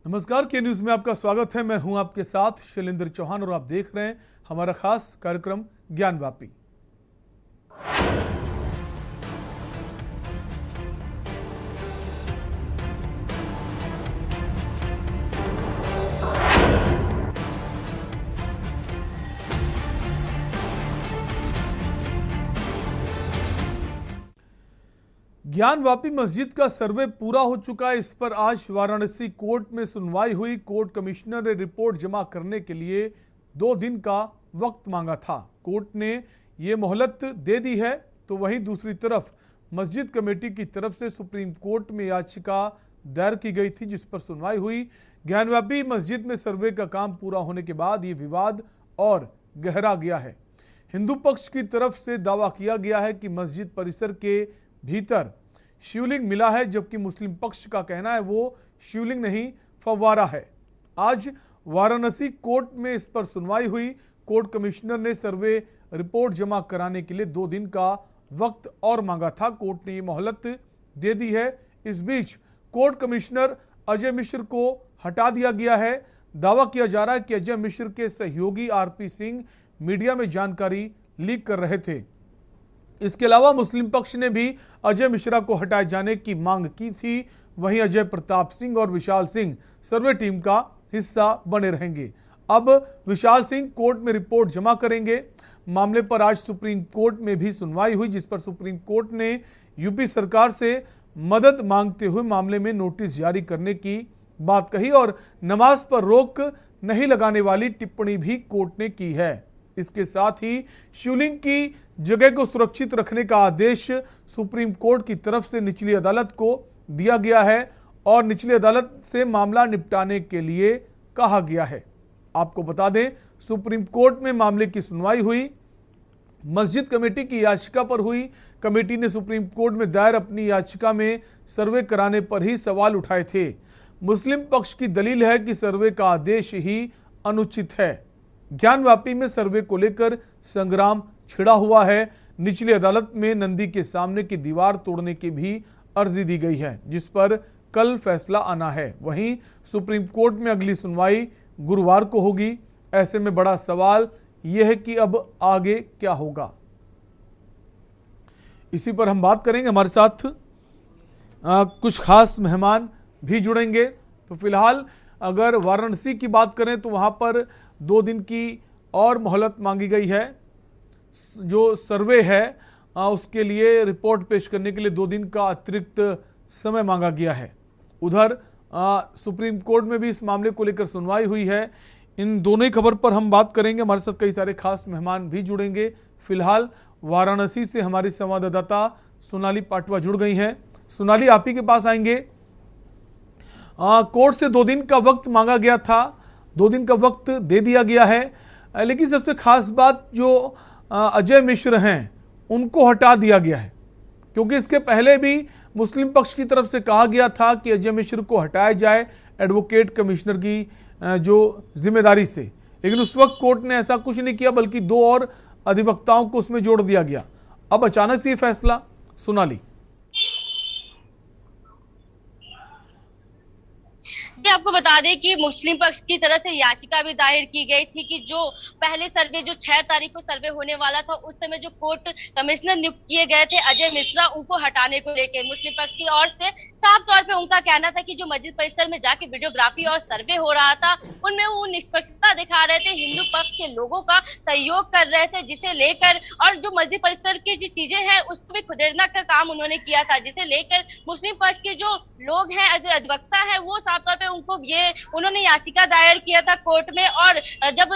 नमस्कार, के न्यूज में आपका स्वागत है। मैं हूं आपके साथ शैलेंद्र चौहान और आप देख रहे हैं हमारा खास कार्यक्रम ज्ञानव्यापी। ज्ञानवापी मस्जिद का सर्वे पूरा हो चुका है। इस पर आज वाराणसी कोर्ट में सुनवाई हुई। कोर्ट कमिश्नर ने रिपोर्ट जमा करने के लिए 2 दिन का वक्त मांगा था। कोर्ट ने ये मोहलत दे दी है। तो वहीं दूसरी तरफ मस्जिद कमेटी की तरफ से सुप्रीम कोर्ट में याचिका दायर की गई थी, जिस पर सुनवाई हुई। ज्ञानवापी मस्जिद में सर्वे का काम पूरा होने के बाद ये विवाद और गहरा गया है। हिंदू पक्ष की तरफ से दावा किया गया है कि मस्जिद परिसर के भीतर शिवलिंग मिला है, जबकि मुस्लिम पक्ष का कहना है वो शिवलिंग नहीं, फव्वारा है। आज वाराणसी कोर्ट में इस पर सुनवाई हुई। कोर्ट कमिश्नर ने सर्वे रिपोर्ट जमा कराने के लिए 2 दिन का वक्त और मांगा था। कोर्ट ने ये मोहलत दे दी है। इस बीच कोर्ट कमिश्नर अजय मिश्र को हटा दिया गया है। दावा किया जा रहा है कि अजय मिश्र के सहयोगी आरपी सिंह मीडिया में जानकारी लीक कर रहे थे। इसके अलावा मुस्लिम पक्ष ने भी अजय मिश्रा को हटाए जाने की मांग की थी। वहीं अजय प्रताप सिंह और विशाल सिंह सर्वे टीम का हिस्सा बने रहेंगे। अब विशाल सिंह कोर्ट में रिपोर्ट जमा करेंगे। मामले पर आज सुप्रीम कोर्ट में भी सुनवाई हुई, जिस पर सुप्रीम कोर्ट ने यूपी सरकार से मदद मांगते हुए मामले में नोटिस जारी करने की बात कही और नमाज पर रोक नहीं लगाने वाली टिप्पणी भी कोर्ट ने की है। इसके साथ ही शिवलिंग की जगह को सुरक्षित रखने का आदेश सुप्रीम कोर्ट की तरफ से निचली अदालत को दिया गया है और निचली अदालत से मामला निपटाने के लिए कहा गया है। आपको बता दें, सुप्रीम कोर्ट में मामले की सुनवाई हुई। मस्जिद कमेटी की याचिका पर हुई। कमेटी ने सुप्रीम कोर्ट में दायर अपनी याचिका में सर्वे कराने पर ही सवाल उठाए थे। मुस्लिम पक्ष की दलील है कि सर्वे का आदेश ही अनुचित है। ज्ञानवापी में सर्वे को लेकर संग्राम छिड़ा हुआ है। निचली अदालत में नंदी के सामने की दीवार तोड़ने की भी अर्जी दी गई है, जिस पर कल फैसला आना है। वहीं सुप्रीम कोर्ट में अगली सुनवाई गुरुवार को होगी। ऐसे में बड़ा सवाल यह है कि अब आगे क्या होगा। इसी पर हम बात करेंगे। हमारे साथ कुछ खास मेहमान भी जुड़ेंगे। तो फिलहाल अगर वाराणसी की बात करें तो वहां पर 2 दिन की और मोहलत मांगी गई है। जो सर्वे है उसके लिए रिपोर्ट पेश करने के लिए 2 दिन का अतिरिक्त समय मांगा गया है। उधर सुप्रीम कोर्ट में भी इस मामले को लेकर सुनवाई हुई है। इन दोनों ही खबर पर हम बात करेंगे। हमारे साथ कई सारे खास मेहमान भी जुड़ेंगे। फिलहाल वाराणसी से हमारी संवाददाता सोनाली पाटवा जुड़ गई हैं। सोनाली, आप ही के पास आएंगे। कोर्ट से 2 दिन का वक्त मांगा गया था, 2 दिन का वक्त दे दिया गया है, लेकिन सबसे खास बात जो अजय मिश्र हैं उनको हटा दिया गया है, क्योंकि इसके पहले भी मुस्लिम पक्ष की तरफ से कहा गया था कि अजय मिश्र को हटाया जाए एडवोकेट कमिश्नर की जो जिम्मेदारी से, लेकिन उस वक्त कोर्ट ने ऐसा कुछ नहीं किया, बल्कि 2 और अधिवक्ताओं को उसमें जोड़ दिया गया। अब अचानक से ये फैसला। सोनाली, आपको बता दें कि मुस्लिम पक्ष की तरफ से याचिका भी दायर की गई थी कि जो पहले सर्वे जो 6 तारीख को सर्वे होने वाला था, उस समय जो कोर्ट कमिश्नर नियुक्त किए गए थे अजय मिश्रा, उनको हटाने को लेकर मुस्लिम पक्ष की ओर से साफ तौर पे उनका कहना था कि जो मस्जिद परिसर में जाके वीडियोग्राफी और सर्वे हो रहा था उनमें वो निष्पक्षता दिखा रहे थे, हिंदू पक्ष के लोगों का सहयोग कर रहे थे, जिसे लेकर और जो मस्जिद परिसर की जो चीजें हैं उसको भी खुदेरना का काम उन्होंने किया था, जिसे लेकर मुस्लिम पक्ष के जो लोग हैं, जो अधिवक्ता है, वो साफ तौर पे उनको ये उन्होंने याचिका दायर किया था कोर्ट में। और जब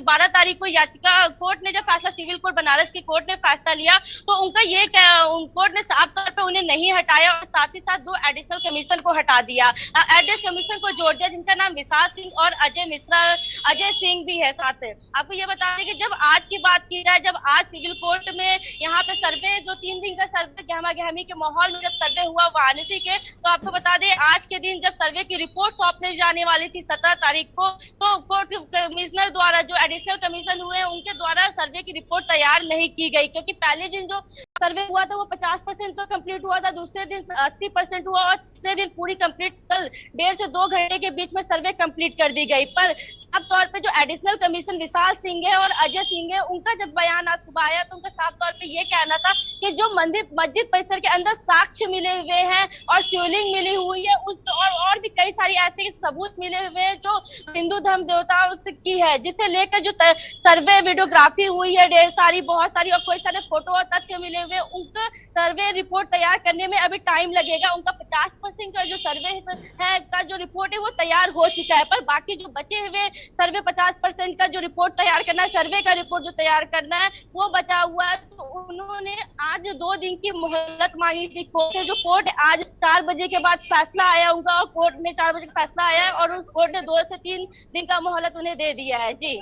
12 तारीख को याचिका कोर्ट ने जब फैसला, सिविल कोर्ट बनारस की कोर्ट ने फैसला लिया, तो उनका ये कोर्ट ने साफ तौर पे उन्हें नहीं हटाया और साथ ही साथ 2 एडिशनल कमीशन को हटा दिया। एडिशनल कमीशन को जोड़ दिया, जिनका नाम विशाल सिंह और अजय सिंह भी है साथ। आपको ये बता दें कि जब आज की बात की जाए, जब आज सिविल कोर्ट में यहाँ पे सर्वे, जो 3 दिन का सर्वे गहमा गहमी के माहौल में जब सर्वे हुआ वाराणसी के, तो आपको बता दें आज के दिन जब सर्वे की रिपोर्ट सौंपने जाने वाली थी 17 तारीख को, तो कोर्ट कमिश्नर द्वारा जो एडिशनल कमीशन हुए उनके द्वारा सर्वे की रिपोर्ट तैयार नहीं की गई, क्योंकि पहले दिन जो सर्वे हुआ था वो 50% तो कंप्लीट हुआ था, दूसरे दिन 80% हुआ और तीसरे दिन पूरी कंप्लीट, कल 1.5 से 2 घंटे के बीच में सर्वे कंप्लीट कर दी गई। पर साफ तौर पे जो एडिशनल कमीशन विशाल सिंह है और अजय सिंह है, उनका जब बयान आज सुबह आया तो उनका साफ तौर पे ये कहना था कि जो मस्जिद परिसर के अंदर साक्ष्य मिले हुए हैं और शिवलिंग मिली हुई है, उस और भी कई सारी ऐसे सबूत मिले हुए हैं जो हिंदू धर्म देवताओं की है, जिसे लेकर जो सर्वे वीडियोग्राफी हुई है ढेर सारी, बहुत सारी, और कोई सारे फोटो और तथ्य मिले हुए, उनका सर्वे रिपोर्ट तैयार करने में अभी टाइम लगेगा। उनका 50% का जो सर्वे है का जो रिपोर्ट है वो तैयार हो चुका है, पर बाकी जो बचे हुए सर्वे 50% का जो रिपोर्ट तैयार करना है, सर्वे का रिपोर्ट जो तैयार करना है वो बचा हुआ है। तो उन्होंने आज 2 दिन की मोहलत मांगी थी कोर्ट से, जो कोर्ट आज 4 बजे के बाद फैसला आया उनका, और कोर्ट ने 4 बजे का फैसला आया है और उस कोर्ट ने 2 से 3 दिन का मोहलत उन्हें दे दिया है। जी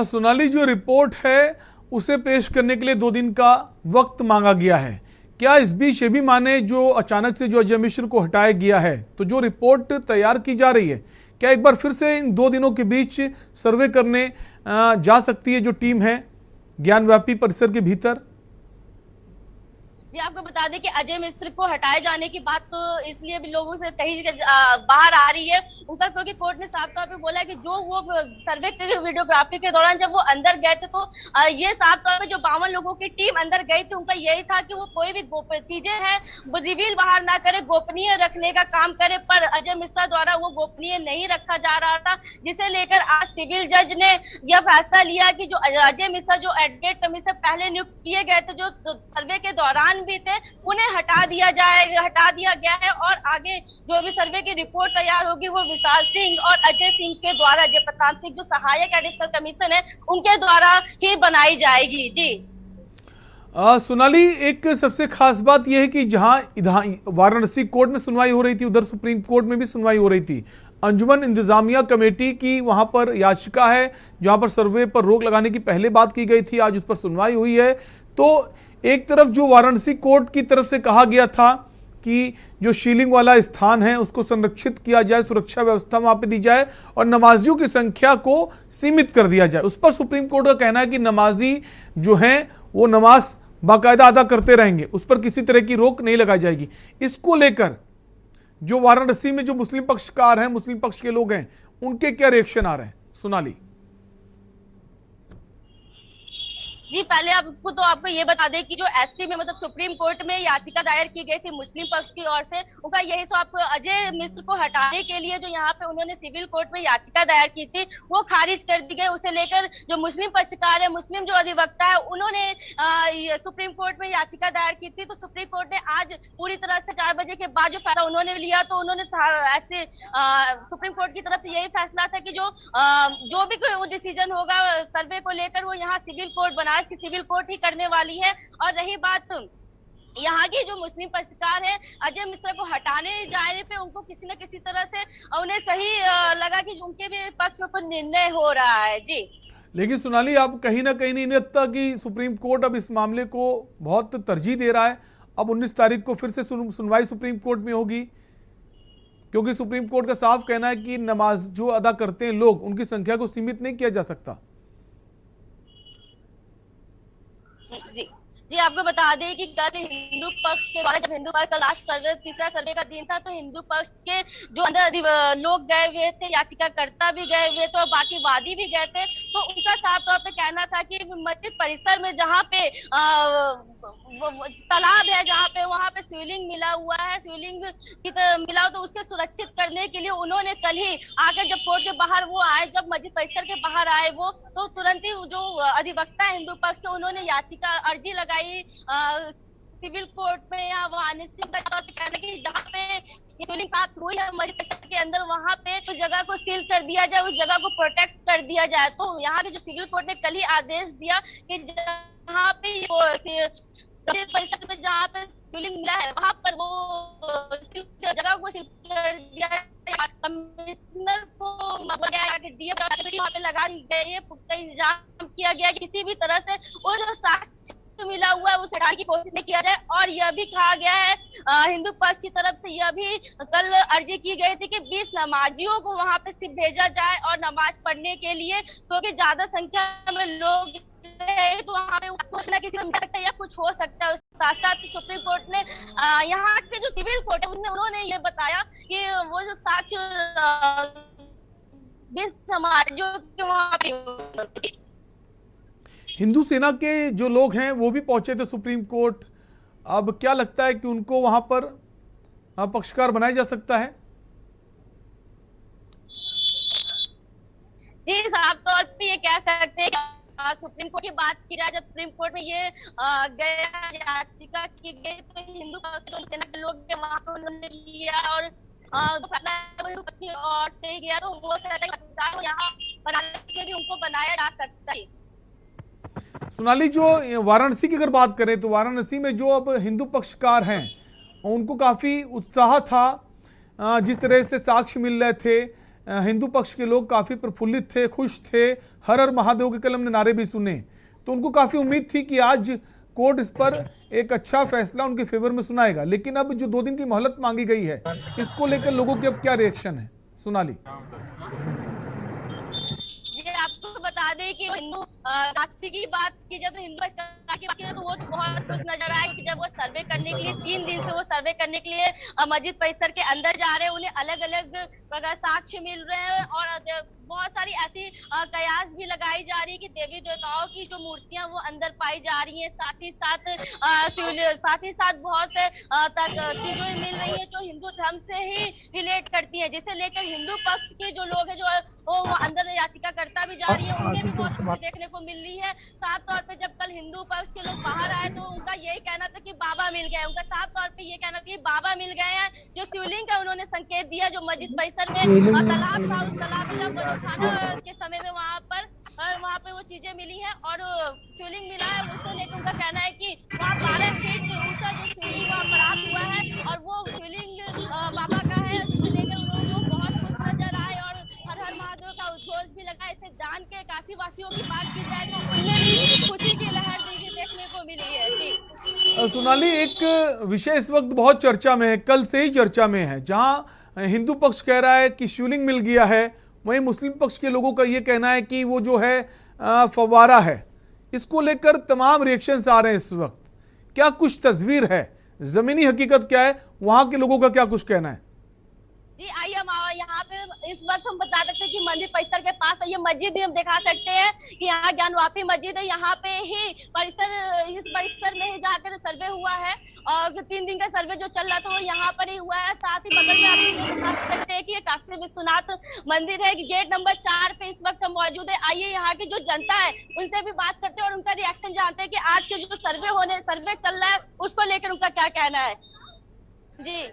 सोनाली, जो रिपोर्ट है उसे पेश करने के लिए 2 दिन का वक्त मांगा गया है। क्या इस बीच ये भी माने जो अचानक से जो अजय मिश्र को हटाया गया है, तो जो रिपोर्ट तैयार की जा रही है, क्या एक बार फिर से इन 2 दिनों के बीच सर्वे करने जा सकती है जो टीम है ज्ञानव्यापी परिसर के भीतर? जी आपको बता दें कि अजय मिश्र को हटाए जाने की बात तो इसलिए भी लोगों से कहीं बाहर आ रही है उनका, क्योंकि कोर्ट ने साफ तौर पे बोला है कि जो वो सर्वे के वीडियोग्राफी के दौरान जब वो अंदर गए थे तो ये साफ तौर पे जो 52 लोगों की टीम अंदर गई थी उनका यही था कि वो कोई भी चीजें हैं वो रिवील बाहर ना करे, गोपनीय रखने का काम करे, पर अजय मिश्रा द्वारा वो गोपनीय नहीं रखा जा रहा था, जिसे लेकर आज सिविल जज ने यह फैसला लिया कि जो अजय मिश्रा जो एडवोकेट कमीशन पहले नियुक्त किए गए थे जो सर्वे के दौरान भी थे, उन्हें हटा दिया गया है और आगे जो भी सर्वे की रिपोर्ट तैयार होगी वो विशाल सिंह और अजय सिंह के द्वारा, जय प्रताप सिंह जो सहायक एडिशनल कमीशन है उनके द्वारा ही बनाई जाएगी। जी सोनाली, एक सबसे खास बात यह है कि जहां वाराणसी कोर्ट में सुनवाई हो रही थी, उधर सुप्रीम कोर्ट में भी सुनवाई हो रही थी। अंजुमन इंतजामिया कमेटी की वहां पर याचिका है जहां पर सर्वे पर रोक लगाने की पहले बात की गई थी, आज उस पर सुनवाई हुई है। तो एक तरफ जो वाराणसी कोर्ट की तरफ से कहा गया था कि जो शिवलिंग वाला स्थान है उसको संरक्षित किया जाए, सुरक्षा व्यवस्था वहां पे दी जाए और नमाजियों की संख्या को सीमित कर दिया जाए, उस पर सुप्रीम कोर्ट का कहना है कि नमाजी जो हैं वो नमाज बाकायदा अदा करते रहेंगे, उस पर किसी तरह की रोक नहीं लगाई जाएगी। इसको लेकर जो वाराणसी में जो मुस्लिम पक्षकार हैं, मुस्लिम पक्ष के लोग हैं, उनके क्या रिएक्शन आ रहे हैं सोनाली? जी पहले आपको ये बता दें कि जो एसपी में मतलब सुप्रीम कोर्ट में याचिका दायर की गई थी मुस्लिम पक्ष की ओर से, उनका यही सो आपको अजय मिश्र को हटाने के लिए जो यहाँ पे उन्होंने सिविल कोर्ट में याचिका दायर की थी वो खारिज कर दी गई। उसे लेकर जो मुस्लिम पक्षकार है, मुस्लिम जो अधिवक्ता है, उन्होंने सुप्रीम कोर्ट में याचिका दायर की थी। तो सुप्रीम कोर्ट ने आज पूरी तरह से 4 बजे के बाद जो फैसला उन्होंने लिया, तो उन्होंने ऐसे सुप्रीम कोर्ट की तरफ से यही फैसला था कि जो भी कोई डिसीजन होगा सर्वे को लेकर वो यहाँ सिविल कोर्ट बनारस की सिविल कोर्ट ही करने वाली है। और रही बात यहाँ की जो मुस्लिम पक्षकार है, अजय मिश्रा को हटाने जाने पे उनको किसी न किसी तरह से उन्हें सही लगा कि उनके भी पक्ष में कुछ निर्णय हो रहा है। जी लेकिन सोनाली, आप कहीं ना कहीं नहीं लगता कि सुप्रीम कोर्ट अब इस मामले को बहुत तरजीह दे रहा है? अब 19 तारीख को फिर से सुनवाई सुप्रीम कोर्ट में होगी, क्योंकि सुप्रीम कोर्ट का साफ कहना है कि नमाज जो अदा करते हैं लोग, उनकी संख्या को सीमित नहीं किया जा सकता। जी आपको बता दें कि कल हिंदू पक्ष के द्वारा जब हिंदू पक्ष का लास्ट सर्वे, तीसरा सर्वे का दिन था, तो हिंदू पक्ष के जो अंदर लोग गए हुए थे, याचिकाकर्ता भी गए हुए थे और बाकी वादी भी गए थे, तो उनका साफ तौर पे कहना था कि मस्जिद परिसर में जहाँ पे तालाब है, जहाँ पे वहां पे शिवलिंग मिला हुआ है, शिवलिंग की मिला हो, तो उसके सुरक्षित करने के लिए उन्होंने कल ही आकर जब कोर्ट के बाहर वो आए, जब मस्जिद परिसर के बाहर आए वो, तो तुरंत ही जो अधिवक्ता है हिंदू पक्ष के, उन्होंने याचिका अर्जी लगाई सिविल कोर्ट में या वाराणसी का कहना कि जहाँ पे शिवलिंग प्राप्त हुई है मस्जिद परिसर के अंदर, वहाँ पे उस जगह को सील कर दिया जाए, उस जगह को प्रोटेक्ट कर दिया जाए। तो यहाँ के जो सिविल कोर्ट ने कल ही आदेश दिया कि जहाँ पे परिसर में जहाँ पे शिवलिंग मिला है वहाँ पर वो जगह को सील कर दिया जाए। कमिश्नर को वहाँ पे लगा गए, पुख्ता इंतजाम किया गया, किसी भी तरह से वो जो साक्ष्य मिला हुआ है उसे हटाने की कोशिश नहीं किया जाए। और यह भी कहा गया है हिंदू पक्ष की तरफ से, यह भी कल अर्जी की गई थी कि 20 नमाजियों को वहां पे सिर्फ भेजा जाए और नमाज पढ़ने के लिए, क्योंकि ज्यादा संख्या में लोग गए तो वहाँ पे सोचना किसी को मिल सकता है या कुछ हो सकता है। साथ साथ सुप्रीम कोर्ट ने यहाँ के जो सिविल कोर्ट है उन्होंने ये बताया कि वो जो साक्ष्य समाज जो कि वहाँ पे हिंदू सेना के जो लोग हैं वो भी पहुंचे थे सुप्रीम कोर्ट। अब क्या लगता है कि उनको वहां पर पक्षकार बनाया जा सकता है? जी, साफ तौर पे ये कह सकते हैं कि सुप्रीम कोर्ट की बात की जाए, जब सुप्रीम कोर्ट में ये गया याचिका की गई तो हिंदू सेना के लोग वहां पर उन्होंने लिया और और से गया तो वो यहाँ में भी उनको बनाया जा सकता है। सोनाली, जो वाराणसी की अगर बात करें तो वाराणसी में जो अब हिंदू पक्षकार हैं उनको काफी उत्साह था। जिस तरह से साक्ष्य मिल रहे थे, हिंदू पक्ष के लोग काफी प्रफुल्लित थे, खुश थे, हर हर महादेव के कलम ने नारे भी सुने, तो उनको काफी उम्मीद थी कि आज कोर्ट इस पर एक अच्छा फैसला उनके फेवर में सुनाएगा। लेकिन अब जो 2 दिन की मोहलत मांगी गई है, इसको लेकर लोगों के अब क्या रिएक्शन है? सोनाली जी, आपको बता दें कि हिंदू राष्ट्र की बात की जाए तो हिंदू की बात की जाए तो वो तो बहुत खुश नजर आए कि जब वो सर्वे करने के लिए 3 दिन से वो सर्वे करने के लिए मस्जिद परिसर के अंदर जा रहे हैं, उन्हें अलग अलग साक्ष्य मिल रहे हैं और बहुत सारी ऐसी कयास भी लगाई जा रही है कि देवी देवताओं की जो मूर्तियां वो अंदर पाई जा रही हैं। साथ ही साथ बहुत से चीजें मिल रही है जो हिंदू धर्म से ही रिलेट करती है, जिसे लेकर हिंदू पक्ष के जो लोग हैं जो वो अंदर याचिका करता भी जा रही है, उन्हें भी बहुत कुछ देखने को मिल रही है। साफ तौर पे जब कल हिंदू पक्ष के लोग बाहर आए तो उनका यही कहना था कि बाबा मिल गए। उनका साफ तौर पे ये कहना था कि बाबा मिल गए हैं। जो शिवलिंग का उन्होंने संकेत दिया, जो मस्जिद परिसर में तालाब था, उस तालाब में जब खाना के समय में वहाँ पे वो चीजें मिली हैं और शिवलिंग मिला है, उसको लेकर उनका कहना है कि वहाँ 12 फीट ऊंचा जो शिवलिंग वहाँ प्राप्त हुआ है और वो शिवलिंग बाबा का है, जिसे लेकर उन्होंने बहुत खुश नजर आए और हर हर महादेव का उद्घोष भी लगा। इसे जान के काफी वासियों की बात की जाए तो उनमें भी खुशी की लहर देखने को मिली है। जी सोनाली, एक विषय इस वक्त बहुत चर्चा में है, कल से ही चर्चा में है, जहां हिंदू पक्ष कह रहा है कि शिवलिंग मिल गया है, वहीं मुस्लिम पक्ष के लोगों का यह कहना है कि वो जो है फव्वारा है। इसको लेकर तमाम रिएक्शंस आ रहे हैं इस वक्त। क्या कुछ तस्वीर है, जमीनी हकीकत क्या है, वहां के लोगों का क्या कुछ कहना है? जी, आइए हम यहाँ पे इस वक्त हम बता सकते हैं कि मंदिर परिसर के पास ये मस्जिद भी हम दिखा सकते हैं कि यहाँ ज्ञानवापी मस्जिद है। यहाँ पे ही इस परिसर में ही जाकर सर्वे हुआ है और 3 दिन का सर्वे जो चल रहा था वो यहाँ पर ही हुआ है। साथ ही बगल में आप ये दिखा सकते हैं कि ये काशी विश्वनाथ मंदिर है। गेट नंबर 4 पे इस वक्त हम मौजूद है। आइए यहाँ की जो जनता है उनसे भी बात करते हैं और उनका रिएक्शन जानते हैं कि आज के जो सर्वे चल रहा है उसको लेकर उनका क्या कहना है। जी,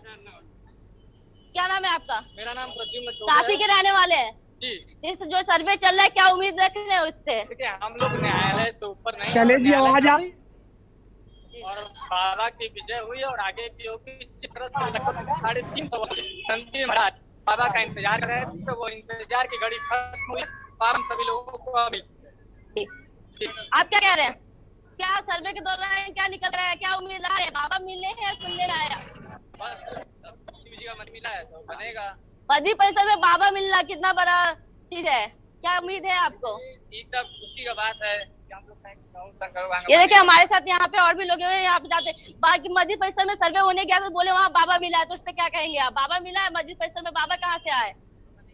क्या नाम है आपका? मेरा नाम प्रद्युम्न काशी के रहने वाले हैं जी। इस जो सर्वे चल रहा है क्या उम्मीद रख रहे हैं उससे? देखिए, हम लोग न्यायालय से ऊपर नहीं, चले जी आवाज आ रही और बाबा की विजय हुई और आगे की होगी। जिस तरह से लगभग 350 संत महाराज बाबा का इंतजार कर रहे थे, तो वो इंतजार की घड़ी खत्म हुई। हम सभी लोगों को मिली। आप क्या कह रहे हैं? क्या सर्वे के दौरान क्या निकल रहा है, क्या उम्मीद आ रही है? बाबा मिलने हैं, सुनने में आया बस शिव जी का मन मिला है तो बनेगा। मस्जिद परिसर में बाबा मिलना कितना बड़ा चीज है, क्या उम्मीद है आपको? ये सब खुशी का बात है कि हम लोग ये देखिए हमारे साथ यहाँ पे और भी लोग हैं, यहाँ पे जाते बाकी मस्जिद परिसर में सर्वे होने गया तो बोले वहाँ बाबा मिला है, तो उस पर क्या कहेंगे आप? बाबा मिला है मस्जिद परिसर में, बाबा कहाँ से आए?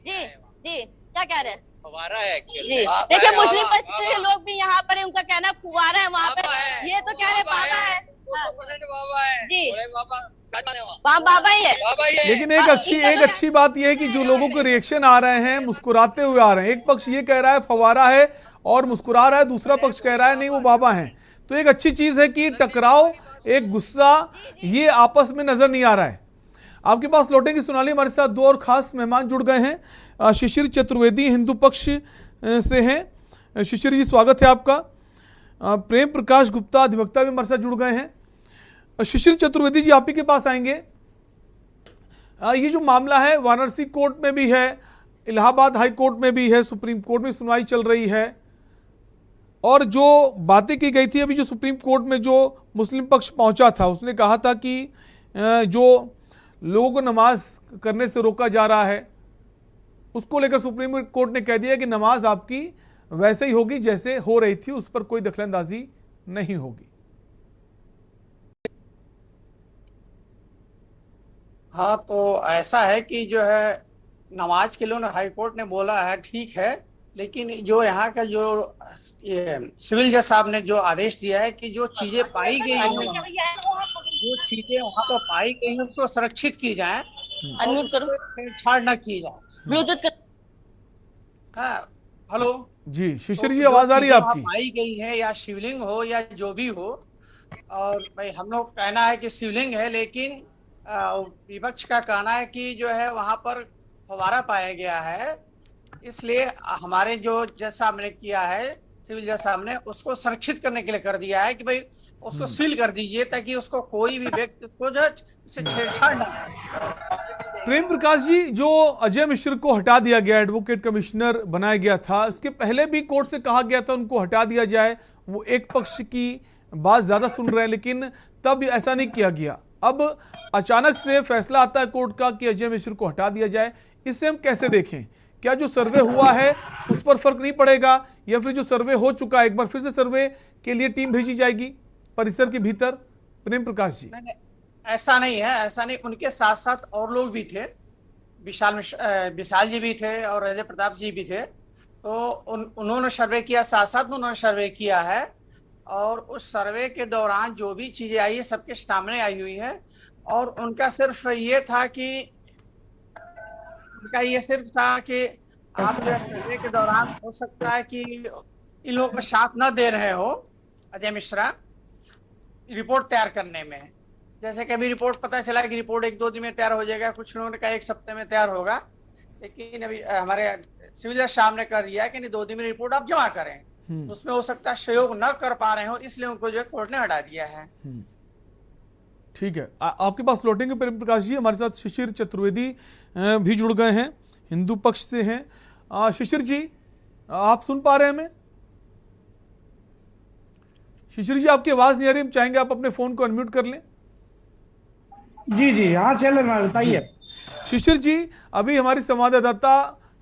जी जी, क्या कह रहे हैं? फव्वारा है जी, देखिए मुस्लिम पक्ष के लोग भी यहाँ पर है, उनका कहना फुवारा है वहाँ पे। ये तो कह रहे बाबा है जी, वहाँ बाबा ही है। लेकिन एक अच्छी बात यह है कि जो लोगों के रिएक्शन आ रहे हैं मुस्कुराते हुए आ रहे हैं। एक पक्ष ये कह रहा है फव्वारा है और मुस्कुरा रहा है, दूसरा पक्ष कह रहा है नहीं वो बाबा हैं। तो एक अच्छी चीज है कि टकराव, एक गुस्सा, ये आपस में नजर नहीं आ रहा है। आपके पास लौटेंगे सोनाली, हमारे साथ 2 और खास मेहमान जुड़ गए हैं। शिशिर चतुर्वेदी हिंदू पक्ष से हैं। शिशिर जी, स्वागत है आपका। प्रेम प्रकाश गुप्ता अधिवक्ता भी हमारे साथ जुड़ गए हैं। शिशिर चतुर्वेदी जी, आप ही के पास आएंगे। ये जो मामला है वाराणसी कोर्ट में भी है, इलाहाबाद हाई कोर्ट में भी है, सुप्रीम कोर्ट में सुनवाई चल रही है और जो बातें की गई थी, अभी जो सुप्रीम कोर्ट में जो मुस्लिम पक्ष पहुंचा था उसने कहा था कि जो लोगों को नमाज करने से रोका जा रहा है उसको लेकर सुप्रीम कोर्ट ने कह दिया कि नमाज आपकी वैसे ही होगी जैसे हो रही थी, उस पर कोई दखलंदाजी नहीं होगी। हाँ, तो ऐसा है कि जो है नमाज के लिए हाईकोर्ट ने बोला है, ठीक है, लेकिन जो यहाँ का जो ये सिविल जज साहब ने जो आदेश दिया है कि जो चीजें पाई गई हैं, जो चीजें वहाँ पर पाई गई हैं उसको संरक्षित की जाए और अनम्यूट करो, उसको छेड़छाड़ न की जाए। ब्लूटूथ कर। हाँ, हेलो जी शिशिर तो जी, जो आवाज आ रही है चीजें वहाँ आपकी? पाई गई है, या शिवलिंग हो या जो भी हो, और भाई हम लोग कहना है कि शिवलिंग है, लेकिन विपक्ष का कहना है कि जो है वहां पर फव्वारा पाया गया है, इसलिए हमारे जो जज साहब ने किया है, सिविल जज साहब ने उसको संरक्षित करने के लिए कर दिया है कि भाई उसको सील कर दीजिए ताकि उसको कोई भी व्यक्ति उसको जो उससे छेड़छाड़ ना करे। प्रेम प्रकाश जी, जो अजय मिश्र को हटा दिया गया, एडवोकेट कमिश्नर बनाया गया था, इसके पहले भी कोर्ट से कहा गया था उनको हटा दिया जाए, वो एक पक्ष की बात ज्यादा सुन रहे हैं, लेकिन तब ऐसा नहीं किया गया। अब अचानक से फैसला आता है कोर्ट का कि अजय मिश्र को हटा दिया जाए, इसे हम कैसे देखें? क्या जो सर्वे हुआ है उस पर फर्क नहीं पड़ेगा, या फिर जो सर्वे हो चुका है एक बार फिर से सर्वे के लिए टीम भेजी जाएगी परिसर के भीतर? प्रेम प्रकाश जी, नहीं, ऐसा नहीं है, ऐसा नहीं, उनके साथ साथ और लोग भी थे, विशाल जी भी थे और अजय प्रताप जी भी थे, तो उन्होंने सर्वे किया, साथ साथ में उन्होंने सर्वे किया है, और उस सर्वे के दौरान जो भी चीजें आई है सबके सामने आई हुई है, और उनका सिर्फ ये था कि आप जो सर्वे के दौरान हो सकता है कि इन लोगों का साथ न दे रहे हो अजय मिश्रा रिपोर्ट तैयार करने में। जैसे कि अभी रिपोर्ट पता चला कि रिपोर्ट 1-2 दिन में तैयार हो जाएगा, कुछ लोगों ने कहा 1 हफ्ते में तैयार होगा, लेकिन अभी हमारे सिविल जज साहब ने कर दिया कि नहीं 2 दिन में रिपोर्ट आप जमा करें, उसमें हो सकता है सहयोग न कर पा रहे हो, इसलिए उनको जो है कोर्ट ने हटा दिया है। ठीक है, आपके पास लौटेंगे प्रेम प्रकाश जी। हमारे साथ शिशिर चतुर्वेदी भी जुड़ गए हैं, हिंदू पक्ष से हैं। शिशिर जी, आप सुन पा रहे हैं हमें? शिशिर जी, आपकी आवाज नहीं आ रही, हम चाहेंगे आप अपने फोन को अनम्यूट कर लें। जी जी, हाँ चले, बताइए। शिशिर जी, अभी हमारी संवाददाता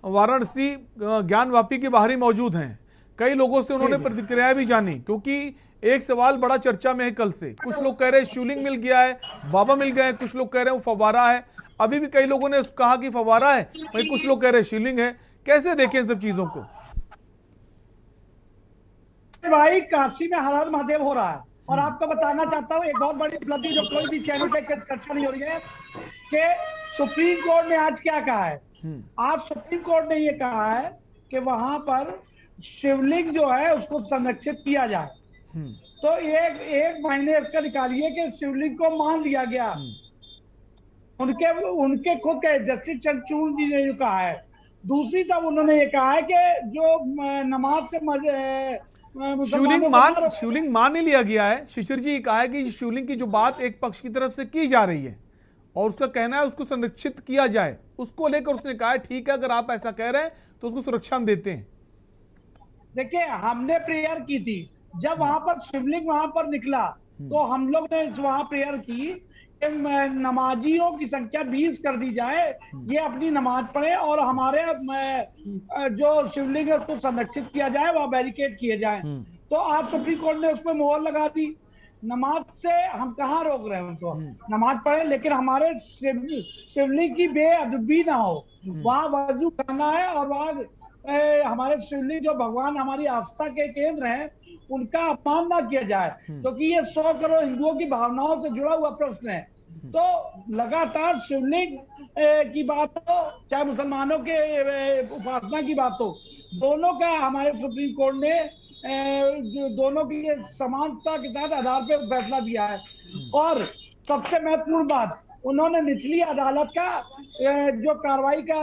वाराणसी ज्ञानवापी के बाहर ही मौजूद हैं, कई लोगों से उन्होंने प्रतिक्रियाएं भी जानी, क्योंकि एक सवाल बड़ा चर्चा में है कल से। कुछ लोग कह रहे हैं शिवलिंग मिल गया है, बाबा मिल गए हैं, कुछ लोग कह रहे हैं वो फव्वारा है, अभी भी कई लोगों ने कहा कि फव्वारा है, वही कुछ लोग कह रहे हैं शिवलिंग है। कैसे देखें इन सब चीजों को? भाई, काशी में हर हर महादेव हो रहा है, और आपको बताना चाहता हूँ एक बहुत बड़ी उपलब्धि जो कोई भी चैनल पे चर्चा नहीं हो रही है, कि सुप्रीम कोर्ट ने आज क्या कहा है। आज सुप्रीम कोर्ट ने ये कहा है कि वहां पर शिवलिंग जो है उसको संरक्षित किया जाए। तो एक महीने इसका निकालिए कि शिवलिंग को मान लिया गया। उनके खुद के जस्टिस चंद्रचूड़ जी ने जो कहा है। दूसरी तरफ उन्होंने ये कहा है कि जो नमाज से शिवलिंग मान नहीं लिया गया है। शिशिर जी कहा है कि शिवलिंग की जो बात एक पक्ष की तरफ से की जा रही है और उसका कहना है उसको संरक्षित किया जाए, उसको लेकर उसने कहा है ठीक है, अगर आप ऐसा कह रहे हैं तो उसको सुरक्षा हम देते हैं। देखिए, हमने प्रेयर की थी जब वहां पर शिवलिंग वहां पर निकला, तो हम लोग ने वहां प्रेयर की नमाजियों की संख्या 20 कर दी जाए, ये अपनी नमाज पढ़े और हमारे जो शिवलिंग है उसको संरक्षित किया जाए, वह बैरिकेड किए जाए। तो आज सुप्रीम कोर्ट ने उसमें मोहर लगा दी। नमाज से हम कहाँ रोक रहे हैं उनको, नमाज पढ़े, लेकिन हमारे शिवलिंग की बेअदबी ना हो, वहां वजू करना है, और वहां हमारे शिवलिंग जो भगवान हमारी आस्था के केंद्र हैं उनका अपमान ना किया जाए, क्योंकि ये 100 करोड़ हिंदुओं की भावनाओं से जुड़ा हुआ प्रश्न है। तो लगातार शिवलिंग की बात हो चाहे मुसलमानों के उपासना की बात हो, दोनों का हमारे सुप्रीम कोर्ट ने दोनों की समानता के साथ आधार पर फैसला दिया है। और सबसे महत्वपूर्ण बात, उन्होंने निचली अदालत का जो कार्रवाई का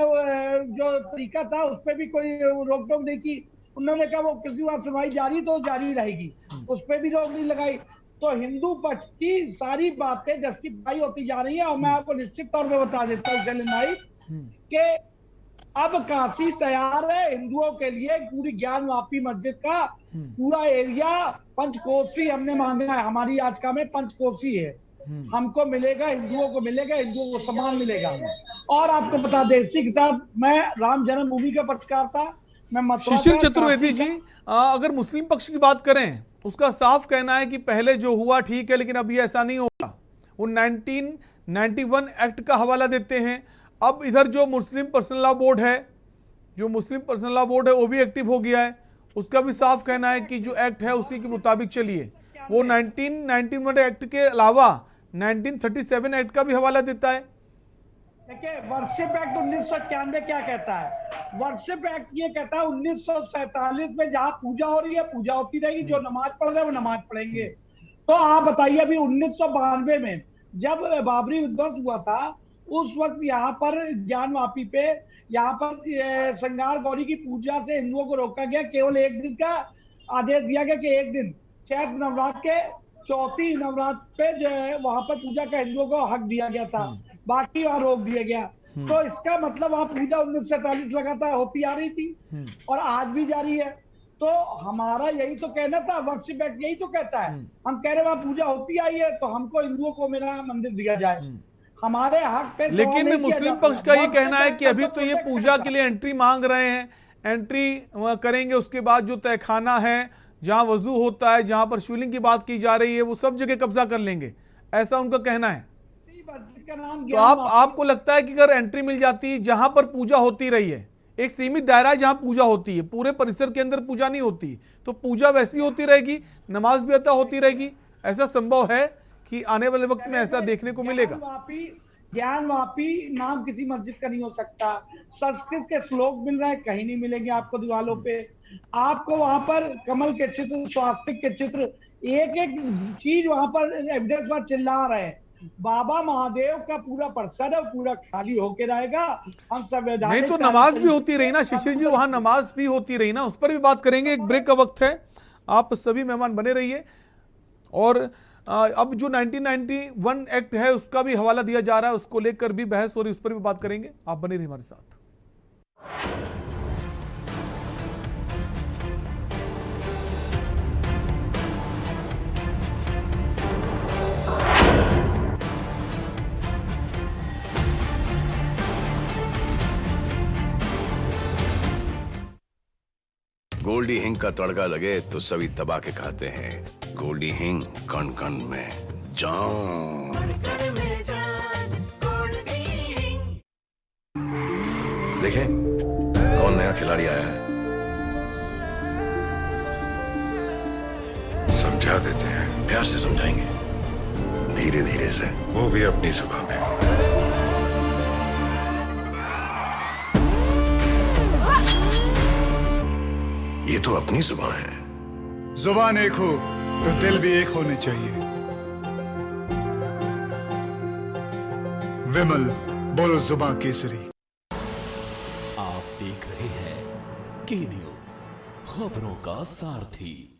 जो तरीका था उस पर भी कोई रोक टोक नहीं की। उन्होंने कहा वो किसी बात सुनवाई जारी तो जारी रहेगी, उस पर भी रोक नहीं लगाई। तो हिंदू पक्ष की सारी बातें जस्टिफाई होती जा रही है। और मैं आपको निश्चित तौर पे बता देता हूँ शैलेंद्र भाई कि अब काशी तैयार है हिंदुओं के लिए। पूरी ज्ञानवापी मस्जिद का पूरा एरिया पंचकोसी हमने मांगा है, हमारी याचिका में पंचकोसी है, हमको मिलेगा, हिंदुओं को मिलेगा, हिंदुओं को सम्मान मिलेगा। और आपको बता दें, इसी के साथ मैं राम जन्मभूमि का पक्षकार था, मैं मथुरा शिशिर का, चतुर्वेदी काशी जी, अगर मुस्लिम पक्ष की बात करें, उसका साफ कहना है कि पहले जो हुआ ठीक है, लेकिन अब ये ऐसा नहीं होगा। वो 1991 एक्ट का हवाला देते हैं। अब इधर जो मुस्लिम पर्सनल लॉ बोर्ड है, वो भी एक्टिव हो गया है। उसका भी साफ कहना है कि जो एक्ट है उसी के मुताबिक चलिए। वो 1991 एक्ट के अलावा 1937 एक्ट का भी हवाला देता है। देखिए, वर्शिप एक्ट 1991 क्या कहता है? वर्शिप एक्ट ये कहता है 1947 में जहां पूजा हो रही है पूजा होती रहेगी, जो नमाज पढ़ रहे हैं वो नमाज पढ़ेंगे। तो आप बताइए, अभी 1992 में जब बाबरी विध्वंस हुआ था, उस वक्त यहाँ पर ज्ञानवापी पे यहाँ पर श्रृंगार गौरी की पूजा से हिंदुओं को रोका गया। केवल एक दिन का आदेश दिया गया कि एक दिन चैत्र नवरात्र के चौथी नवरात्र पे जो है वहां पर पूजा का हिंदुओं को हक दिया गया था, बाकी वहां रोक दिया गया। तो इसका मतलब वहां पूजा 1947 लगातार होती आ रही थी और आज भी जारी है। तो हमारा यही तो कहना था, वर्शिप एक्ट यही तो कहता है। हम कह रहे वहां पूजा होती आई है तो हमको हिंदुओं को मेरा मंदिर दिया जाए, हमारे हक पे। लेकिन मुस्लिम पक्ष का ये कहना है कि अभी तो ये पूजा के लिए एंट्री मांग रहे हैं, एंट्री करेंगे, उसके बाद जो तहखाना है जहां वजू होता है, जहां पर शिवलिंग की बात की जा रही है, वो सब जगह कब्जा कर लेंगे, ऐसा उनका कहना है। तो आपको लगता है कि अगर एंट्री मिल जाती है जहां पर पूजा होती रही है, एक सीमित दायरा है जहां पूजा होती है, पूरे परिसर के अंदर पूजा नहीं होती, तो पूजा वैसी होती रहेगी, नमाज भी अता होती रहेगी, ऐसा संभव है कि आने वाले वक्त में ऐसा देखने को मिलेगा? ज्ञानवापी नाम किसी मस्जिद का नहीं हो सकता। संस्कृत के श्लोक मिल रहे हैं, कहीं नहीं मिलेंगे आपको दीवारों पे। आपको वहां पर कमल के चित्र, स्वास्तिक के चित्र, एक एक चीज वहां पर एविडेंस पर चिल्ला रहे हैं। बाबा महादेव का पूरा परिसर है, पूरा खाली होके रहेगा। हम संविधान नहीं तो नमाज भी होती रही ना शिशिर जी, वहां नमाज भी होती रही ना, उस पर भी बात करेंगे। एक ब्रेक का वक्त है, आप सभी मेहमान बने रहिए। और अब जो 1991 एक्ट है उसका भी हवाला दिया जा रहा है, उसको लेकर भी बहस हो रही, उस पर भी बात करेंगे। आप बने रहिए हमारे साथ। गोल्डी हिंग का तड़का लगे तो सभी दबा के खाते हैं। गोल्डी हिंग, कण कण में जान। देखें कौन नया खिलाड़ी आया है। समझा देते हैं। प्यार से समझाएंगे, धीरे धीरे से। वो भी अपनी जुबान में। ये तो अपनी जुबान है। जुबान एक हो तो दिल भी एक होने चाहिए। विमल, बोलो जुबान केसरी। आप देख रहे हैं के न्यूज, खबरों का सारथी।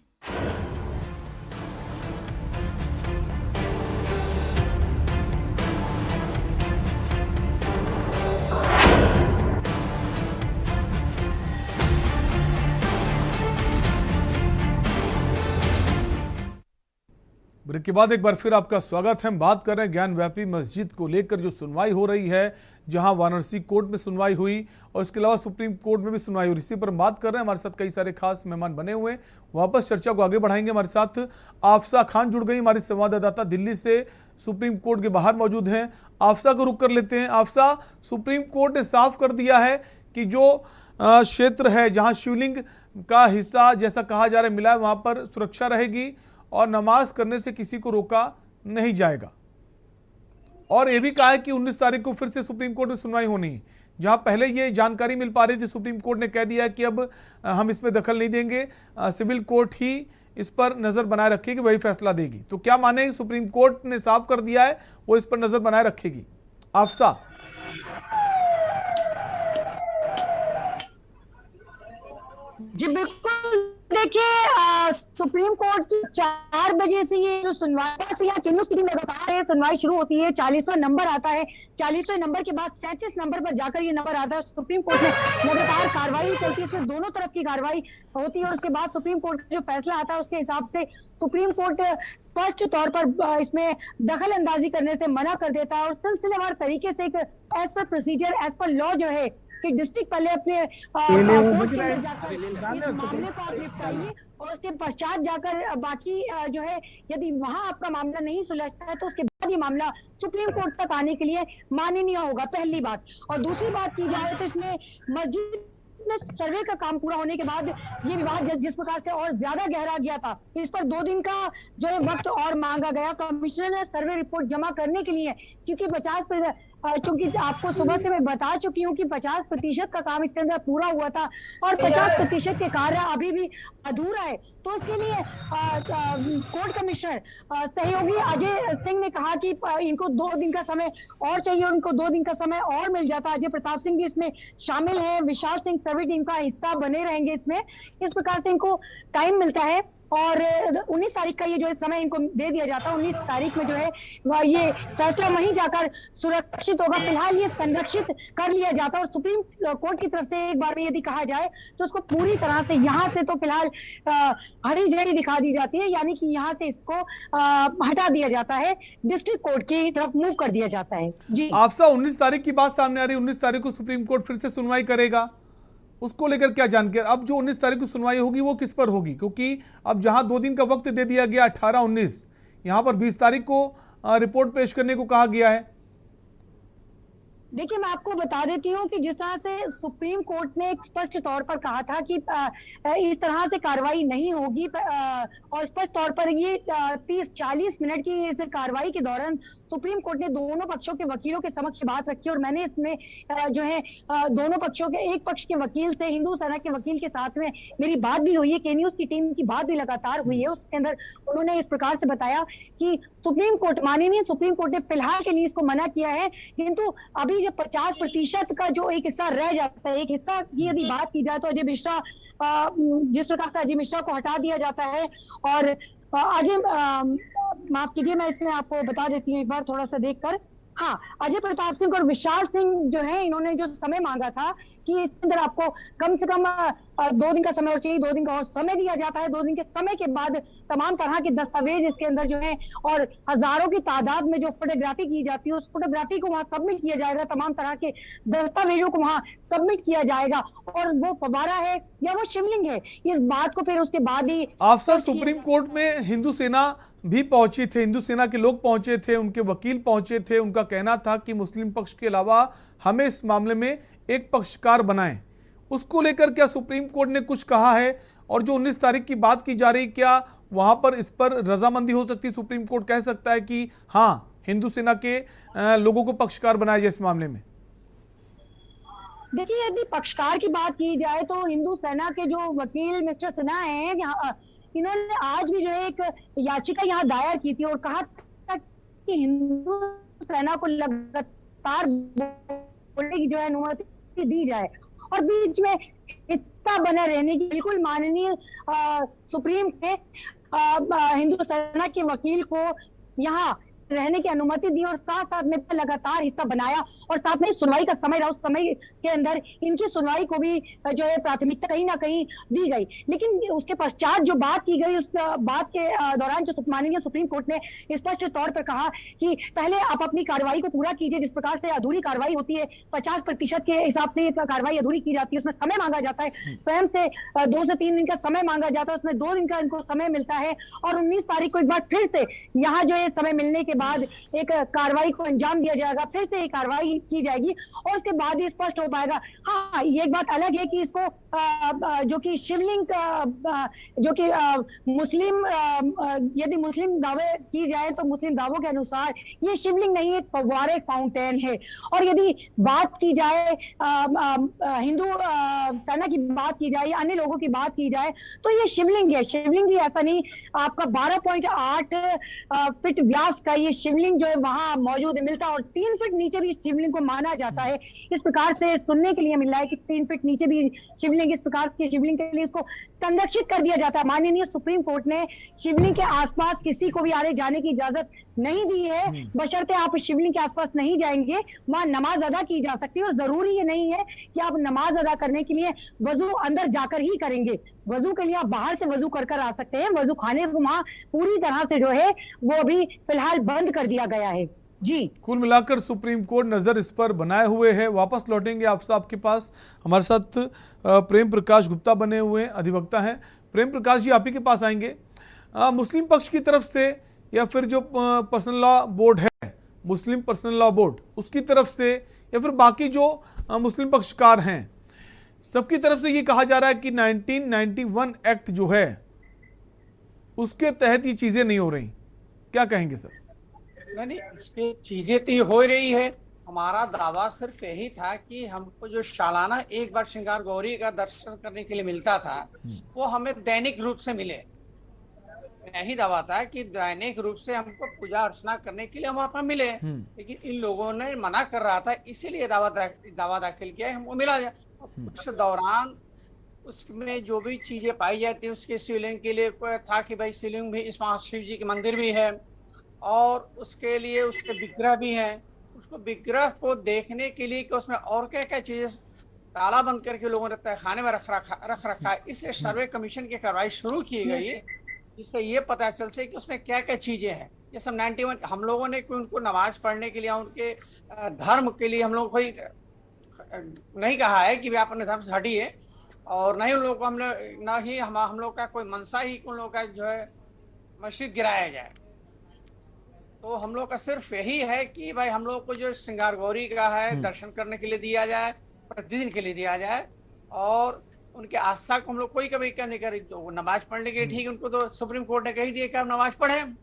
ब्रेक के बाद एक बार फिर आपका स्वागत है। हम बात कर रहे हैं ज्ञानव्यापी मस्जिद को लेकर जो सुनवाई हो रही है, जहां वाराणसी कोर्ट में सुनवाई हुई और इसके अलावा सुप्रीम कोर्ट में भी सुनवाई हो रही। इसी पर हम बात कर रहे हैं। हमारे साथ कई सारे खास मेहमान बने हुए हैं, वापस चर्चा को आगे बढ़ाएंगे। हमारे साथ आफसा खान जुड़ गई, हमारी संवाददाता दिल्ली से सुप्रीम कोर्ट के बाहर मौजूद हैं। आफसा को रुक कर लेते हैं। आफसा, सुप्रीम कोर्ट ने साफ कर दिया है कि जो क्षेत्र है जहाँ शिवलिंग का हिस्सा जैसा कहा जा रहा है मिला है, वहाँ पर सुरक्षा रहेगी और नमाज करने से किसी को रोका नहीं जाएगा। और यह भी कहा है कि 19 तारीख को फिर से सुप्रीम कोर्ट में सुनवाई होनी है। जहां पहले ये जानकारी मिल पा रही थी, सुप्रीम कोर्ट ने कह दिया है कि अब हम इसमें दखल नहीं देंगे, सिविल कोर्ट ही इस पर नजर बनाए रखेगी, वही फैसला देगी। तो क्या माने, सुप्रीम कोर्ट ने साफ कर दिया है वो इस पर नजर बनाए रखेगी। आफसा, जी बिल्कुल, देखिए सुप्रीम कोर्ट की 4 बजे से ये जो सुनवाई से यहाँ केन्यूज की टीम लगातार है, सुनवाई शुरू होती है। 40वां नंबर आता है, 40वें नंबर के बाद 37 नंबर पर जाकर ये नंबर आता है। सुप्रीम कोर्ट में लगातार कार्रवाई चलती है, इसमें दोनों तरफ की कार्रवाई होती है और उसके बाद सुप्रीम कोर्ट का जो फैसला आता है उसके हिसाब से सुप्रीम कोर्ट स्पष्ट तौर पर इसमें दखल अंदाजी करने से मना कर देता है और सिलसिलेवार तरीके से एक as per procedure, as per law जो है कि डिस्ट्रिक्ट पहले अपने कोर्ट के अंदर जाकर इस मामले को आप निपटाइए और उसके पश्चात जाकर बाकी जो है यदि वहां आपका मामला नहीं सुलझता है तो उसके बाद ये मामला सुप्रीम कोर्ट तक आने के लिए माननीय होगा, पहली बात। और दूसरी बात की जाए तो इसमें मस्जिद में सर्वे का काम पूरा होने के बाद ये विवाद जिस प्रकार से और ज्यादा गहरा गया था, इस पर 2 दिन का जो है वक्त और मांगा गया। कमिश्नर ने सर्वे रिपोर्ट जमा करने के लिए, क्योंकि 50% चूंकि आपको सुबह से मैं बता चुकी हूँ कि 50% का काम इसके अंदर पूरा हुआ था और 50% के कार्य अभी भी अधूरा है, तो इसके लिए कोर्ट कमिश्नर सहयोगी अजय सिंह ने कहा कि इनको 2 दिन का समय और चाहिए, उनको 2 दिन का समय और मिल जाता। अजय प्रताप सिंह भी इसमें शामिल है, विशाल सिंह सर्वे टीम का हिस्सा बने रहेंगे इसमें। इस प्रकार से इनको टाइम मिलता है और 19 तारीख का ये जो है समय इनको दे दिया जाता है। 19 तारीख में जो है ये फैसला वहीं जाकर सुरक्षित होगा। फिलहाल ये संरक्षित कर लिया जाता है और सुप्रीम कोर्ट की तरफ से एक बार में यदि कहा जाए तो उसको पूरी तरह से यहाँ से तो फिलहाल हरी झंडी दिखा दी जाती है, यानी कि यहाँ से इसको हटा दिया जाता है, डिस्ट्रिक्ट कोर्ट की तरफ मूव कर दिया जाता है। जी आपसा 19 तारीख की बात सामने आ रही है, 19 तारीख को सुप्रीम कोर्ट फिर से सुनवाई करेगा, उसको लेकर क्या जानकारी? अब जो 19 तारीख को सुनवाई होगी वो किस पर होगी? क्योंकि अब जहां 2 दिन का वक्त दे दिया गया 18-19, यहां पर 20 तारीख को रिपोर्ट पेश करने को कहा गया है। देखिए मैं आपको बता देती हूँ कि जिस तरह से सुप्रीम कोर्ट ने स्पष्ट तौर पर कहा था कि इस तरह से कार्रवाई नहीं होगी और स्पष्ट तौर पर ये 30-40 मिनट की इस कार्रवाई के दौरान सुप्रीम कोर्ट ने दोनों पक्षों के वकीलों के समक्ष बात रखी और मैंने इसमें जो है दोनों पक्षों के, एक पक्ष के वकील से, हिंदू सेना के वकील के साथ में मेरी बात भी हुई है, के न्यूज की टीम की बात भी लगातार हुई है। उसके अंदर उन्होंने इस प्रकार से बताया कि सुप्रीम कोर्ट, माननीय सुप्रीम कोर्ट ने फिलहाल के लिए इसको मना किया है, किंतु अभी जो 50% का जो एक हिस्सा रह जाता है, एक हिस्सा की यदि बात की जाए तो अजय मिश्रा, जिस प्रकार से अजय मिश्रा को हटा दिया जाता है और अजय माफ कीजिए मैं इसमें आपको बता देती हूँ एक बार थोड़ा सा देखकर। हाँ, अजय प्रताप सिंह और विशाल सिंह जो है इन्होंने जो समय मांगा था कि इसके अंदर आपको कम से कम 2 दिन का समय और चाहिए, 2 दिन का और समय दिया जाता है। 2 दिन के समय के बाद तमाम तरह के दस्तावेज इसके अंदर जो है और हजारों की तादाद में जो फोटोग्राफी की जाती है उस फोटोग्राफी को वहां सबमिट किया जाएगा, तमाम तरह के दस्तावेजों को वहां सबमिट किया जाएगा और वो फव्वारा है या वो शिवलिंग है, इस बात को फिर उसके बाद ही आपसा सुप्रीम कोर्ट में हिंदू सेना भी पहुंची थे, हिंदू सेना के लोग पहुंचे थे, उनके वकील पहुंचे थे। उनका कहना था कि मुस्लिम पक्ष के अलावा हमें इस मामले में एक पक्षकार बनाएं। उसको लेकर क्या सुप्रीम कोर्ट ने कुछ कहा है? और जो 19 तारीख की बात की जा रही, क्या वहां पर इस पर रजामंदी हो सकती है? सुप्रीम कोर्ट कह सकता है कि हाँ, हिंदू सेना के लोगों को पक्षकार बनाया जाए इस मामले में? देखिए यदि पक्षकार की बात की जाए तो हिंदू सेना के जो वकील मिस्टर सिन्हा हैं, इन्होंने आज भी जो है एक याचिका यहाँ दायर की थी और कहा था कि हिंदू सेना को लगातार बोलने की जो है अनुमति दी जाए और बीच में हिस्सा बने रहने की बिल्कुल माननीय सुप्रीम के हिंदू सेना के वकील को यहाँ रहने की अनुमति दी और साथ साथ में लगातार हिस्सा बनाया और साथ में सुनवाई का समय रहा, उस समय के अंदर इनकी सुनवाई को भी जो है प्राथमिकता कहीं ना कहीं दी गई। लेकिन उसके पश्चात जो बात की गई, उस बात के दौरान जो माननीय सुप्रीम कोर्ट ने स्पष्ट तौर पर कहा कि पहले आप अपनी कार्रवाई को पूरा कीजिए। जिस प्रकार से अधूरी कार्रवाई होती है, 50% के हिसाब से कार्रवाई अधूरी की जाती है, उसमें समय मांगा जाता है, स्वयं से 2 से 3 दिन का समय मांगा जाता है, उसमें 2 दिन का इनको समय मिलता है और 19 तारीख को एक बार फिर से यहाँ जो है समय मिलने के बाद एक कार्रवाई को अंजाम दिया जाएगा, फिर से एक कार्रवाई की जाएगी और उसके बाद ही स्पष्ट हो पाएगा। हाँ, ये एक बात अलग है कि इसको जो कि शिवलिंग जो कि मुस्लिम, यदि मुस्लिम दावे की जाए तो मुस्लिम दावों के अनुसार ये शिवलिंग नहीं है, एक फव्वारे, फाउंटेन है। और यदि बात की जाए हिंदू सेना की बात की जाए, अन्य लोगों की बात की जाए तो ये शिवलिंग है। शिवलिंग भी ऐसा नहीं, आपका 12.8 फीट व्यास का ये शिवलिंग जो है वहां मौजूद मिलता है और 3 फीट नीचे भी शिवलिंग को माना जाता है। इस प्रकार से सुनने के लिए मिल रहा है कि 3 फीट नीचे भी शिवलिंग, इस प्रकार के शिवलिंग के लिए इसको संरक्षित कर दिया जाता है। माननीय सुप्रीम कोर्ट ने शिवलिंग के आसपास किसी को भी आने जाने की इजाजत नहीं दी है, बशर्ते आप शिवलिंग के आसपास नहीं जाएंगे, वहां नमाज अदा की जा सकती है और जरूरी ये नहीं है कि आप नमाज अदा करने के लिए वजू अंदर जाकर ही करेंगे। वजू के लिए आप बाहर से वजू कर आ सकते हैं। वजू खाने को वहां पूरी तरह से जो है वो अभी फिलहाल बंद कर दिया गया है। जी। कुल मिलाकर सुप्रीम कोर्ट नजर इस पर बनाए हुए है। वापस लौटेंगे आपके पास। हमारे साथ प्रेम प्रकाश गुप्ता बने हुए हैं, अधिवक्ता हैं। प्रेम प्रकाश जी, आप ही के पास आएंगे। मुस्लिम पक्ष की तरफ से या फिर जो पर्सनल लॉ बोर्ड है, मुस्लिम पर्सनल लॉ बोर्ड, उसकी तरफ से या फिर बाकी जो मुस्लिम पक्षकार हैं, सबकी तरफ से ये कहा जा रहा है कि 1991 एक्ट जो है उसके तहत ये चीजें नहीं हो रही। क्या कहेंगे सर? नहीं, इसकी चीजें तो हो रही है। हमारा दावा सिर्फ यही था कि हमको जो सालाना एक बार श्रृंगार गौरी का दर्शन करने के लिए मिलता था, वो हमें दैनिक रूप से मिले। यही दावा था कि दैनिक रूप से हमको पूजा अर्चना करने के लिए हम वहाँ पर मिले, लेकिन इन लोगों ने मना कर रहा था, इसीलिए दावा दाखिल किया, हमको मिला जाए। उस दौरान उसमें जो भी चीजें पाई जाती है, उसके शिवलिंग के लिए था कि भाई शिवलिंग भी, इस शिव जी के मंदिर भी है और उसके लिए उसके विग्रह भी हैं। उसको विग्रह को देखने के लिए कि उसमें और क्या क्या चीजें ताला बंद करके लोगों ने तहखाने में रख रखा है, इसलिए सर्वे कमीशन की कार्रवाई शुरू की गई, जिससे ये पता चल सके कि उसमें क्या क्या चीजें हैं। ये सब 91 हम लोगों ने उनको नमाज पढ़ने के लिए, उनके धर्म के लिए हम लोग कोई नहीं कहा है कि वे अपने धर्म से हटिए, और नहीं उन लोगों को हमने ना ही हम लोग का कोई मनसा ही उन लोगों का जो है मस्जिद गिराया जाए। तो हम लोग का सिर्फ यही है कि भाई हम लोग को जो श्रृंगार गौरी का है दर्शन करने के लिए दिया जाए, प्रतिदिन के लिए दिया जाए, और उनके आस्था को हम लोग कोई कभी क्या नहीं करें। तो नमाज पढ़ने के लिए ठीक है, उनको तो सुप्रीम कोर्ट ने कही दिया कि आप नमाज पढ़ें,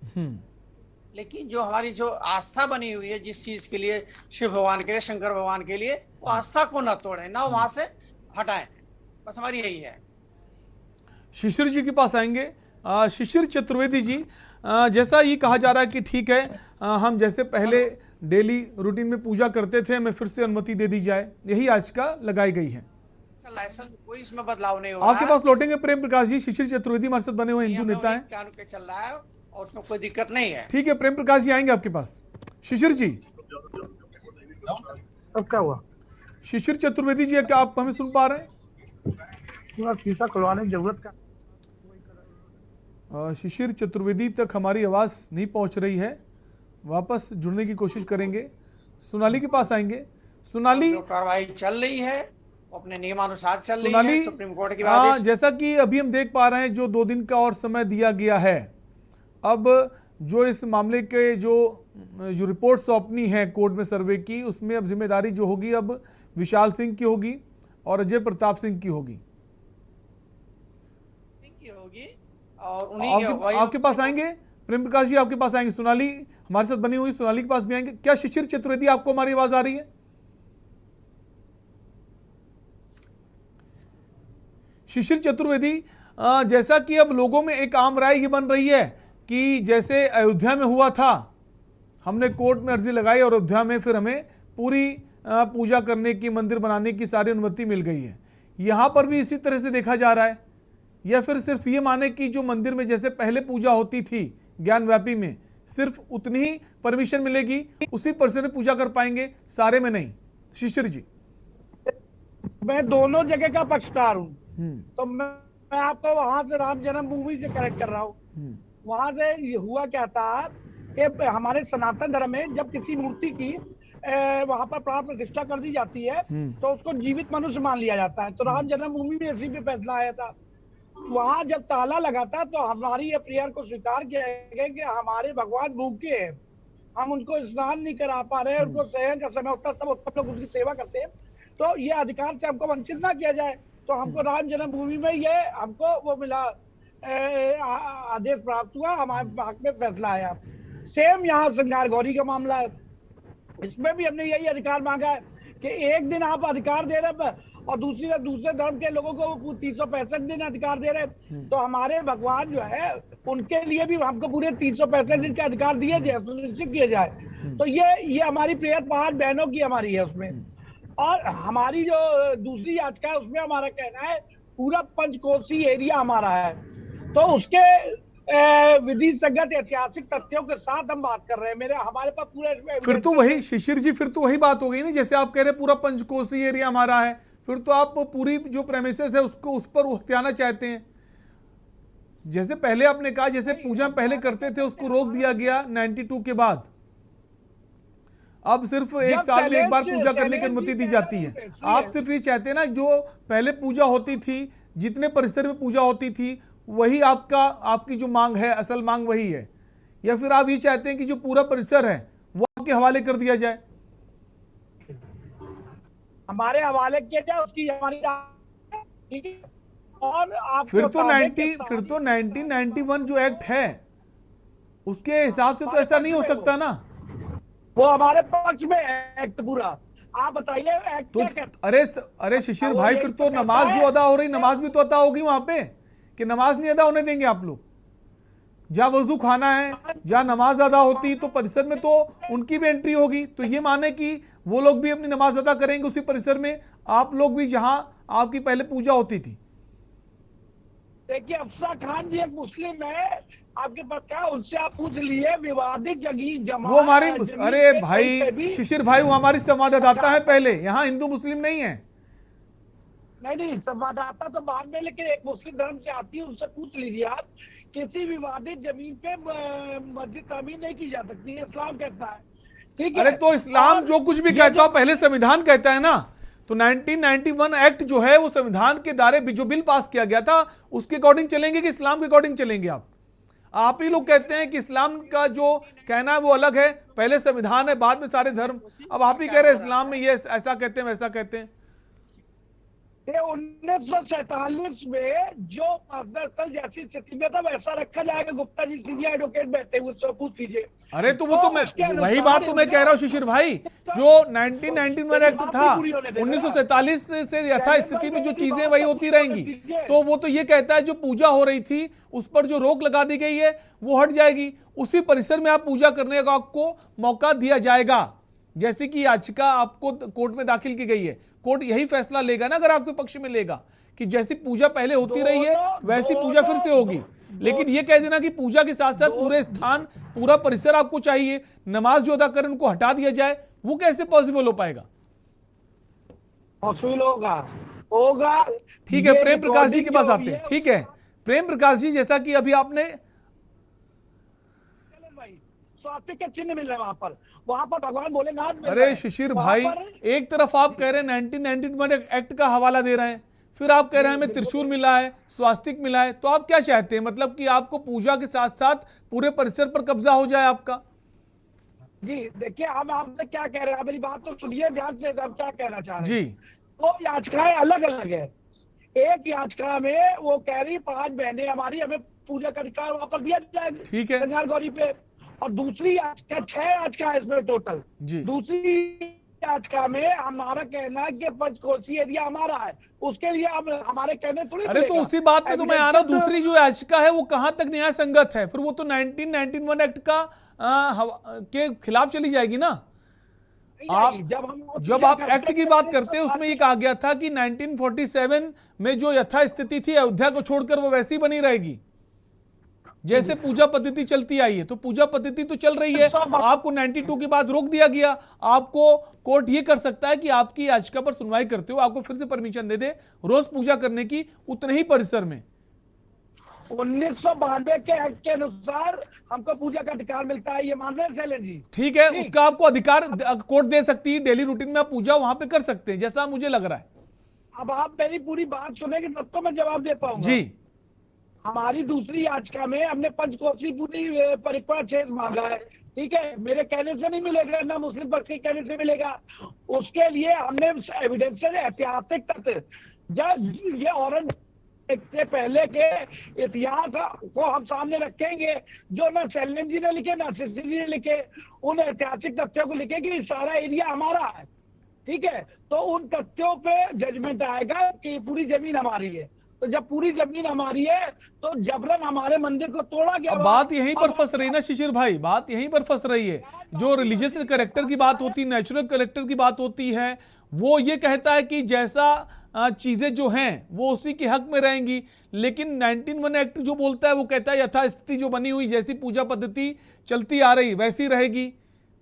लेकिन जो हमारी जो आस्था बनी हुई है जिस चीज के लिए, शिव भगवान के लिए, शंकर भगवान के लिए, वो आस्था को न तोड़े, ना वहां से हटाएं, बस हमारी यही है। शिशिर जी के पास आएंगे। शिशिर चतुर्वेदी जी, जैसा ये कहा जा रहा है कि ठीक है, हम जैसे पहले डेली रूटीन में पूजा करते थे, हमें फिर से अनुमति दे दी जाए, यही याचिका लगाई गई है। लाइसेंस कोई इसमें बदलाव नहीं होगा। आपके पास लौटेंगे प्रेम प्रकाश जी। शिशिर चतुर्वेदी हमारे साथ बने हुए हिंदू नेता हैं, कानून के चल रहा है और उसमें कोई दिक्कत नहीं है। ठीक है, प्रेम प्रकाश जी आएंगे आपके पास। शिशिर जी, अब क्या हुआ? शिशिर चतुर्वेदी जी, क्या आप हमें सुन पा रहे हैं? शीशा खुलवाने की जरूरत का शिशिर चतुर्वेदी तक हमारी आवाज नहीं पहुंच रही है, वापस जुड़ने की कोशिश करेंगे। सोनाली के पास आएंगे। सोनाली, कार्रवाई चल रही है, अपने नियमानुसार चल रही सोनाली, है, सुप्रीम कोर्ट की बात है। जैसा कि अभी हम देख पा रहे हैं, जो 2 दिन का और समय दिया गया है, अब जो इस मामले के जो रिपोर्ट सौंपनी है कोर्ट में सर्वे की, उसमें अब जिम्मेदारी जो होगी अब विशाल सिंह की होगी और अजय प्रताप सिंह की होगी। और उन्हीं आपके पास आएंगे प्रेम प्रकाश जी, आपके पास आएंगे। सोनाली हमारे साथ बनी हुई, सोनाली के पास भी आएंगे। क्या शिशिर चतुर्वेदी, आपको हमारी आवाज आ रही है? शिशिर चतुर्वेदी, जैसा कि अब लोगों में एक आम राय ये बन रही है कि जैसे अयोध्या में हुआ था, हमने कोर्ट में अर्जी लगाई और अयोध्या में फिर हमें पूरी पूजा करने की, मंदिर बनाने की सारी अनुमति मिल गई है, यहां पर भी इसी तरह से देखा जा रहा है, या फिर सिर्फ ये माने कि जो मंदिर में जैसे पहले पूजा होती थी ज्ञानव्यापी में, सिर्फ उतनी ही परमिशन मिलेगी, उसी परसेंट में पूजा कर पाएंगे, सारे में नहीं? शिशिर जी, मैं दोनों जगह का पक्षकार हूँ, तो मैं आपको वहां से राम जन्मभूमि से करेक्ट कर रहा हूँ। वहां से ये हुआ क्या था कि हमारे सनातन धर्म में जब किसी मूर्ति की वहां पर प्राण प्रतिष्ठा कर दी जाती है तो उसको जीवित मनुष्य मान लिया जाता है। तो राम जन्मभूमि में इसी पे फैसला आया था। वहां जब ताला लगा था तो हमारी ये प्रेयर को स्वीकार किया गया कि हमारे भगवान भूखे हैं, हम उनको स्नान नहीं करा पा रहे हैं, उनको सहन का समय होता, सब लोग उसकी सेवा करते हैं, तो ये अधिकार से हमको वंचित ना किया जाए। तो हमको राम जन्मभूमि में ये हमको वो मिला, आदेश प्राप्त हुआ, हमारे हक में फैसला आया। सेम यहाँ श्रृंगार गौरी का मामला है, इसमें भी हमने यही अधिकार मांगा है कि एक दिन आप अधिकार दे रहे और दूसरे धर्म के लोगों को 365 दिन अधिकार दे रहे, तो हमारे भगवान जो है उनके लिए भी हमको पूरे 365 दिन के अधिकार दिए जाए, सुनिश्चित किए जाए। तो ये हमारी प्रेयर 5 बहनों की हमारी है उसमें। और हमारी जो दूसरी याचिका है उसमें हमारा कहना है पूरा पंचकोसी एरिया हमारा है, तो उसके विधि संगत ऐतिहासिक तथ्यों के साथ हम बात कर रहे हैं। हमारे पास पूरे, फिर तो वही शिशिर जी, फिर तो वही बात हो गई ना, जैसे आप कह रहे हैं पूरा पंचकोसी एरिया हमारा है, फिर तो आप पूरी जो प्रेमिसेस है उसको उस पर हथियाना चाहते हैं। जैसे पहले आपने कहा, जैसे पूजा पहले करते थे उसको रोक दिया गया 92 के बाद, अब सिर्फ एक साल में एक बार पूजा करने की अनुमति दी जाती है। सुनिए। आप सिर्फ ये चाहते हैं ना, जो पहले पूजा होती थी, जितने परिसर में पूजा होती थी, वही आपकी जो मांग है, असल मांग वही है, या फिर आप ये चाहते हैं कि जो पूरा परिसर है वो आपके हवाले कर दिया जाए? हमारे हवाले किया जाए, उसकी हमारी ठीक है। और आप फिर तो 1991 जो एक्ट है उसके हिसाब से तो ऐसा नहीं हो सकता ना। वो हमारे पक्ष में एक्ट पूरा। आप बताइए एक्ट तो क्या कहता अरे शिशिर भाई, फिर तो नमाज जो अदा हो रही, नमाज भी तो अदा होगी वहां पे, कि नमाज नहीं अदा होने देंगे आप लोग? जहाँ वजू खाना है, जहाँ नमाज अदा होती, तो परिसर में तो उनकी भी एंट्री होगी। तो ये माने कि वो लोग भी अपनी नमाज अदा करेंगे उसी परिसर में, आप लोग भी जहाँ आपकी पहले पूजा होती थी। देखिए, अफसा खान जी एक मुस्लिम है, आपके पास क्या, उनसे आप पूछ लिए विवादित जगह वो हमारी, अरे भाई शिशिर भाई, वो हमारी संवाददाता है पहले, यहाँ हिंदू मुस्लिम नहीं है। नहीं, संवाददाता तो बाद में, लेकिन एक मुस्लिम धर्म से आती है, उनसे पूछ लीजिए आप। किसी विवादित जमीन पे मस्जिद तामीर नहीं की जा सकती, इस्लाम कहता है, ठीक है। अरे तो इस्लाम जो कुछ भी कहता है पहले संविधान कहता है ना। तो 1991 एक्ट जो है वो संविधान के दायरे में जो बिल पास किया गया था उसके अकॉर्डिंग चलेंगे कि इस्लाम के अकॉर्डिंग चलेंगे? आप ही लोग कहते हैं कि इस्लाम का जो कहना है वो अलग है, पहले संविधान है, बाद में सारे धर्म। अब आप ही कह रहे हैं इस्लाम में ये ऐसा कहते हैं, वैसा कहते हैं। 1947 में जो मस्जिद स्थल जैसी स्थिति में था वैसा रखा जाएगा। गुप्ता जी सीनियर एडवोकेट बैठे हुए, उससे पूछ लीजिए। अरे तो वो तो मैं वही बात तो मैं कह रहा हूँ शिशिर भाई, जो 1991 एक्ट था 1947 से यथा स्थिति में जो चीजें वही होती रहेंगी। तो वो तो ये कहता है जो पूजा हो रही थी उस पर जो रोक लगा दी गई है वो हट जाएगी, उसी परिसर में आप पूजा करने का आपको मौका दिया जाएगा। जैसे कि याचिका आपको कोर्ट में दाखिल की गई है, कोर्ट यही फैसला लेगा ना, अगर आपके पक्ष में लेगा कि जैसी पूजा पहले होती रही है वैसी पूजा फिर से होगी। लेकिन ये कह देना कि पूजा के साथ साथ पूरे स्थान, पूरा परिसर आपको चाहिए, नमाज जो अदा करें उनको हटा दिया जाए, वो कैसे पॉसिबल हो पाएगा? पॉसिबल होगा। ठीक है, प्रेम प्रकाश जी के पास आते हैं। ठीक है प्रेम प्रकाश जी, जैसा कि अभी आपने स्वास्तिक के चिन्ह मिल रहे हैं वहां पर भगवान भोलेनाथ। अरे शिशिर भाई, एक तरफ आप कह रहे हैं 1991 एक्ट का हवाला दे रहे हैं, फिर आप कह रहे हैं हमें त्रिशूल मिला है, स्वास्तिक मिला है, तो आप क्या चाहते हैं? मतलब कि आपको पूजा के साथ साथ पूरे परिसर पर कब्जा हो जाए आपका? जी देखिए, हम आपसे क्या कह रहे हैं, मेरी बात तो सुनिए ध्यान से, हम क्या कहना चाह रहे हैं। जी, तो याचिकाएं अलग अलग है। एक याचिका में वो कह रही 5 बहनें हमारी, हमें पूजा का अधिकार वहां पर दिया जाएगा, ठीक है, कन्याल गौरी पे। और दूसरी याचिका 6 याचिका है इसमें टोटल। दूसरी याचिका में हमारा कहना है कि पंचकोशीय एरिया हमारा है, उसके लिए अब हमारे कहने थोड़ी। अरे तो उसी बात पे तो मैं आ रहा हूं, दूसरी जो याचिका है वो कहां तक न्याय संगत है? फिर वो तो 1991 एक्ट का के खिलाफ चली जाएगी ना। जब आप एक्ट की बात करते हैं उसमें ये कहा गया था कि 1947 में जो यथा स्थिति थी अयोध्या को छोड़कर वो वैसी बनी रहेगी जैसे पूजा पद्धति चलती आई है। तो पूजा पद्धति तो चल रही है, आपको 92 के बाद रोक दिया गया। आपको कोर्ट ये कर सकता है कि आपकी याचिका पर सुनवाई करते हुए आपको फिर से परमिशन दे दे रोज पूजा करने की उतने ही परिसर में। 1992 के एक्ट के अनुसार हमको पूजा का अधिकार मिलता है, ये मान रहे हैं शैलेंद्र जी? ठीक है, उसका आपको अधिकार कोर्ट दे सकती है, डेली रूटीन में आप पूजा वहां पे कर सकते हैं, जैसा मुझे लग रहा है। अब आप मेरी पूरी बात सुनेंगे तब तो मैं जवाब दे पाऊंगा। जी, हमारी दूसरी याचिका में हमने पंचकोशी पूरी परिक्रमा क्षेत्र मांगा है, ठीक है। मेरे कहने से नहीं मिलेगा, ना मुस्लिम पक्ष के कहने से मिलेगा। उसके लिए हमने एविडेंशियल ऐतिहासिक तथ्य, जब ये औरत से पहले के इतिहास को हम सामने रखेंगे, जो ना शैलेंद्र जी ने लिखे ना शिशिर जी ने लिखे, उन ऐतिहासिक तथ्यों को लिखे कि सारा एरिया हमारा है, ठीक है। तो उन तथ्यों पे जजमेंट आएगा कि पूरी जमीन हमारी है। तो जब पूरी जमीन हमारी है तो जबरन हमारे मंदिर को तोड़ा गया। बात यहीं पर फंस रही ना शिशिर भाई, बात यहीं पर फंस रही है। जो रिलीजियस करेक्टर की बात होती है, नेचुरल करेक्टर की बात होती है, वो ये कहता है कि जैसा चीजें जो हैं वो उसी के हक में रहेंगी। लेकिन 1991 एक्ट जो बोलता है वो कहता है यथास्थिति जो बनी हुई जैसी पूजा पद्धति चलती आ रही वैसी रहेगी।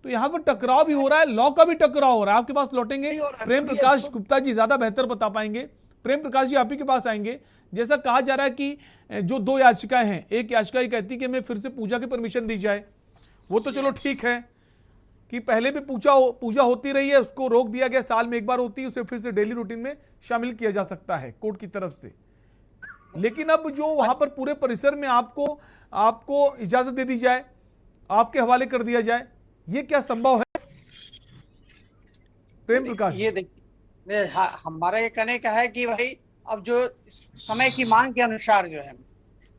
तो यहाँ पर टकराव भी हो रहा है, लॉ का भी टकराव हो रहा है। आपके पास लौटेंगे प्रेम प्रकाश गुप्ता जी, ज्यादा बेहतर बता पाएंगे। प्रेम प्रकाश जी आप ही के पास आएंगे। जैसा कहा जा रहा है कि जो 2 याचिकाएं हैं, एक याचिका ये कहती है कि हमें फिर से पूजा की परमिशन दी जाए, वो तो चलो ठीक है, कि पहले भी पूजा होती रही है, उसको रोक दिया गया, साल में एक बार होती है, उसे फिर से डेली रूटीन में शामिल किया जा सकता है कोर्ट की तरफ से। लेकिन अब जो वहां पर पूरे परिसर में आपको इजाजत दे दी जाए, आपके हवाले कर दिया जाए, ये क्या संभव है प्रेम प्रकाश? ये देखिए, हमारा ये कहने का है कि भाई अब जो समय की मांग के अनुसार जो है,